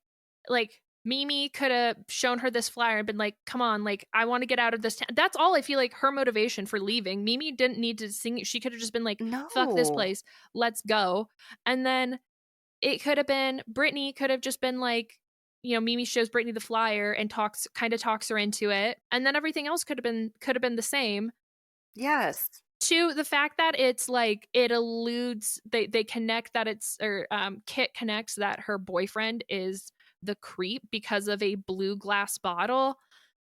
like Mimi, could have shown her this flyer and been like, "Come on, like I want to get out of this town." That's all I feel like her motivation for leaving. Mimi didn't need to sing. She could have just been like, "Fuck this No. place, let's go." And then it could have been Brittany could have just been like, Mimi shows Brittany the flyer and talks her into it, and then everything else could have been the same Yes. to the fact that it's like it alludes they connect that it's or Kit connects that her boyfriend is the creep because of a blue glass bottle.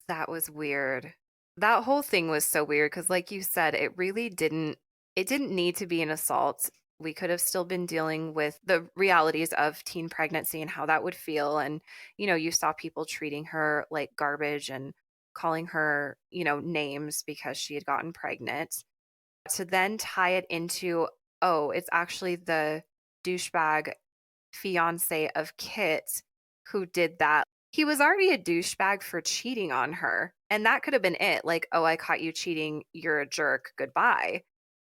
That was weird. That whole thing was so weird because, like you said, it really didn't it didn't need to be an assault We could have still been dealing with the realities of teen pregnancy and how that would feel. And, you saw people treating her like garbage and calling her, names because she had gotten pregnant. To then tie it into, oh, it's actually the douchebag fiance of Kit who did that. He was already a douchebag for cheating on her. And that could have been it. Like, oh, I caught you cheating. You're a jerk. Goodbye.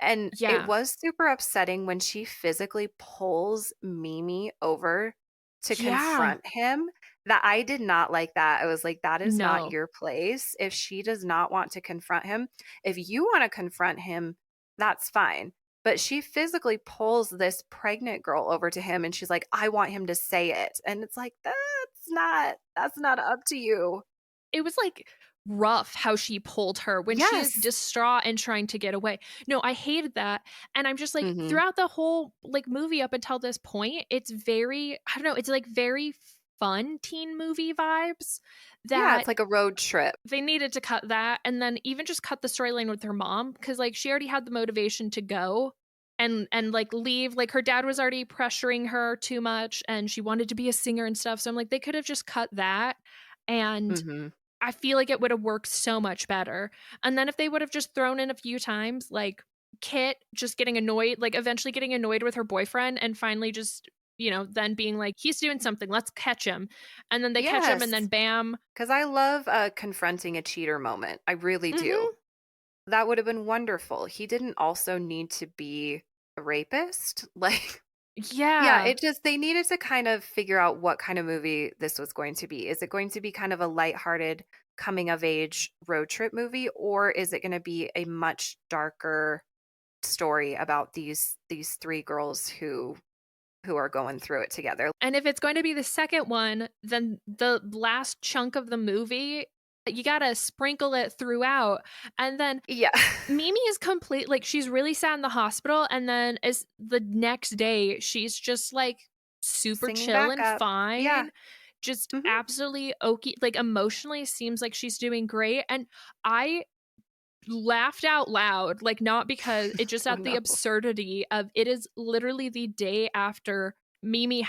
And it Yeah. was super upsetting when she physically pulls Mimi over to Yeah. confront him. That I did not like that. I was like, that is not No. your place. If she does not want to confront him, if you want to confront him, that's fine. But she physically pulls this pregnant girl over to him and she's like, I want him to say it. And it's like, that's not up to you. It was, like, rough how she pulled her when she is Yes. distraught and trying to get away. No, I hated that, and I'm just like, Hmm. throughout the whole, like, movie up until this point, it's very I don't know, it's, like, very fun teen movie vibes Yeah, that it's like a road trip. they needed to cut that, and then even just cut the storyline with her mom because, like, she already had the motivation to go and, like, leave, like, her dad was already pressuring her too much, and she wanted to be a singer and stuff, so I'm like, they could have just cut that, and Hmm. I feel like it would have worked so much better. And then if they would have just thrown in a few times, like Kit just getting annoyed, like eventually getting annoyed with her boyfriend and finally just, then being like, he's doing something, let's catch him. And then they catch him and then Yes. bam. 'Cause I love, confronting a cheater moment, I really do. Hmm. That would have been wonderful. He didn't also need to be a rapist, like yeah, Yeah. it just they needed to kind of figure out what kind of movie this was going to be. Is it going to be kind of a lighthearted coming of age road trip movie, or is it gonna be a much darker story about these 3 girls who are going through it together? And if it's going to be the second one, then the last chunk of the movie, you got to sprinkle it throughout. And then Yeah. Mimi is complete like, she's really sad in the hospital, and then as the next day, she's just, like, super Singing chill back and up. Yeah. fine, just Mhm. absolutely okey like, emotionally seems like she's doing great, and I laughed out loud, like, not because it just Oh, at the no. absurdity of it is literally the day after Mimi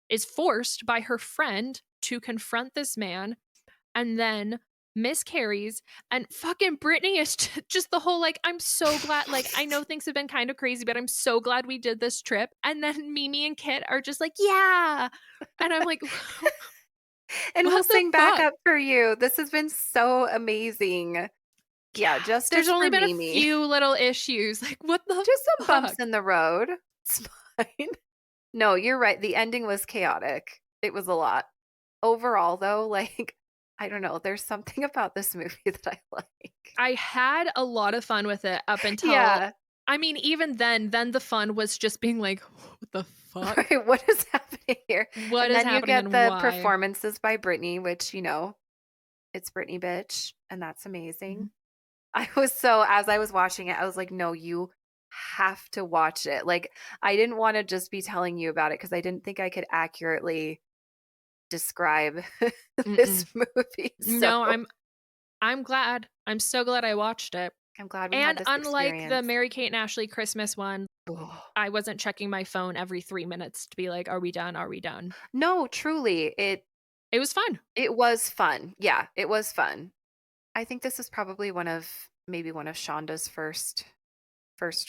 is forced by her friend to confront this man and then miscarries and fucking Britney is just the whole like I'm so glad like I know things have been kind of crazy but I'm so glad we did this trip and then Mimi and Kit are just like yeah and I'm like And we'll what the sing back fuck. up for you. This has been so amazing. Yeah, Yeah, there's justice only for been a Mimi. few little issues like what the Just some bumps fuck. in the road. It's fine. No, you're right. The ending was chaotic. It was a lot. Overall, though, like, I don't know, there's something about this movie that I like. I had a lot of fun with it up until Yeah. I mean even then the fun was just being like what the fuck, Right, what is happening here? what And is then you happening get and the why. performances by Britney, which, it's Britney bitch, and that's amazing. Mhm. As I was watching it, I was like, "No, you have to watch it." Like, I didn't wanna just be telling you about it because I didn't think I could accurately describe this Mm-mm. movie, so No, I'm glad. I'm so glad I watched it. I'm glad we had And this unlike the experience. Mary-Kate and Ashley Christmas one, Ugh. I wasn't checking my phone every 3 minutes to be like, "Are we done? Are we done?" No, truly, It was fun. it was fun. Yeah, it was fun. I think this is probably one of Shonda's first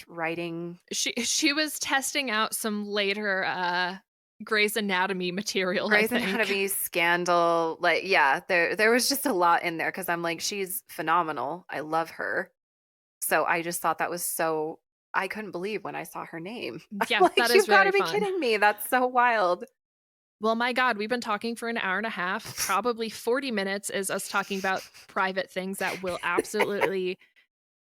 writing. She was testing out some later, Grey's Anatomy material, I Grey's think. Anatomy scandal, like, yeah, there was just a lot in there because 'cause I'm like, she's phenomenal. I love her. So I just thought that was so I couldn't believe when I saw her name. I'm Yeah, that like, is "You've very gotta be fun. kidding me. That's so wild." Well, my god, we've been talking for an hour and a half. Probably 40 minutes is us talking about private things that will absolutely,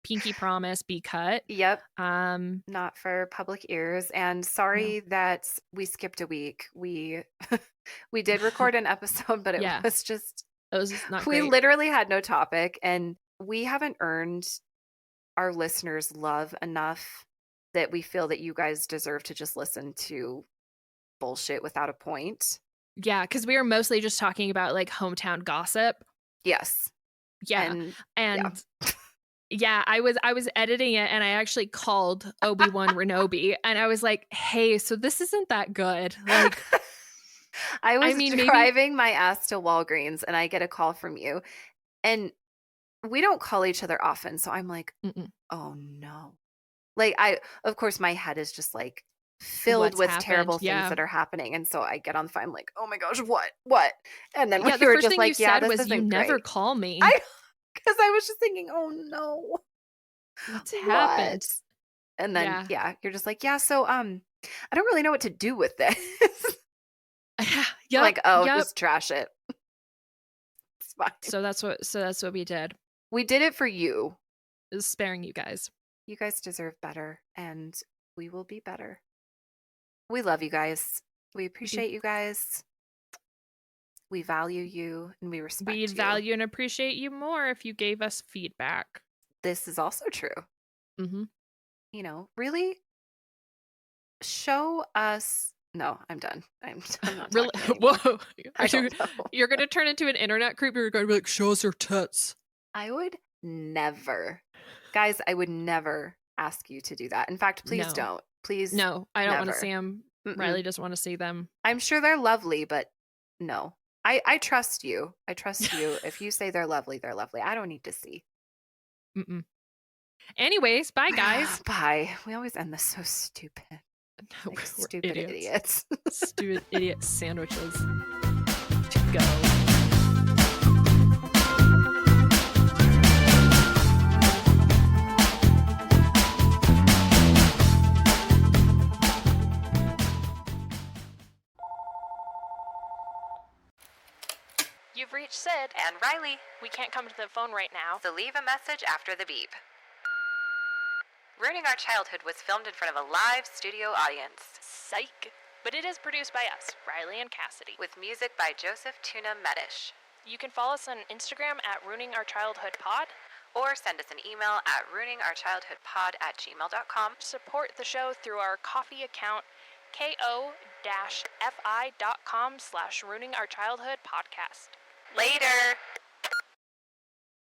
pinky promise, be cut. Yep, Um, not for public ears, and no. sorry that we skipped a week. We we did record an episode, but it Yeah, was just it was not we great. literally had no topic, and we haven't earned our listeners' love enough that we feel that you guys deserve to just listen to bullshit without a point. Yeah, because we were mostly just talking about, like, hometown gossip. Yes, Yeah, and yeah. and Yeah, I was editing it and I actually called Obi-Wan Kenobi and I was like, "Hey, so this isn't that good." Like, I I was mean, maybe driving my ass to Walgreens and I get a call from you. And we don't call each other often. So I'm like, mm-mm, oh no. Like of course, my head is just like filled what's with happened? terrible things Yeah. that are happening. And so I get on the phone, I'm like, oh my gosh, what? And then when Yeah, you the were first just thing you like, yeah, said this was, "You isn't never great. call me. I, because I was just thinking, oh no, What's what? happened?" And then, Yeah. yeah, you're just like, yeah, so, I don't really know what to do with this. I'm Yep, like, oh, yep. just trash it. It's fine. So that's what we did, We did it for you. is sparing you guys. You guys deserve better, and we will be better. We love you guys. We We do. appreciate you guys. We value you and we We'd respect you. value and appreciate you more if you gave us feedback. This is also true. Mhm. You know, really show us. No, I'm done. I'm not Really? talking anymore. Whoa. I don't know. You're gonna turn into an internet creep, you're gonna be like, "Show us your tits." I would never, guys, I would never ask you to do that. In fact, please No. don't. Please, No, I don't wanna never. see them. Mm-mm. Riley doesn't wanna see them. I'm sure they're lovely, but no. I trust you. I trust you. If you say they're lovely, they're lovely. I don't need to see. Mm-mm. Anyways, bye, guys. Bye. We always end this so stupid. Like We're stupid idiots. idiots. Stupid idiot sandwiches. To go. You've reached Sid And Riley. We can't come to the phone right now. So leave a message after the beep. Ruining Our Childhood was filmed in front of a live studio audience. Psych. But it is produced by us, Riley and Cassidy. With music by Joseph Tuna Medish. You can follow us on Instagram at Ruining Our Childhood Pod. Or send us an email at ruiningourchildhoodpod@gmail.com. Support the show through our coffee account, ko-fi.com/Ruining Our Childhood Podcast. Later!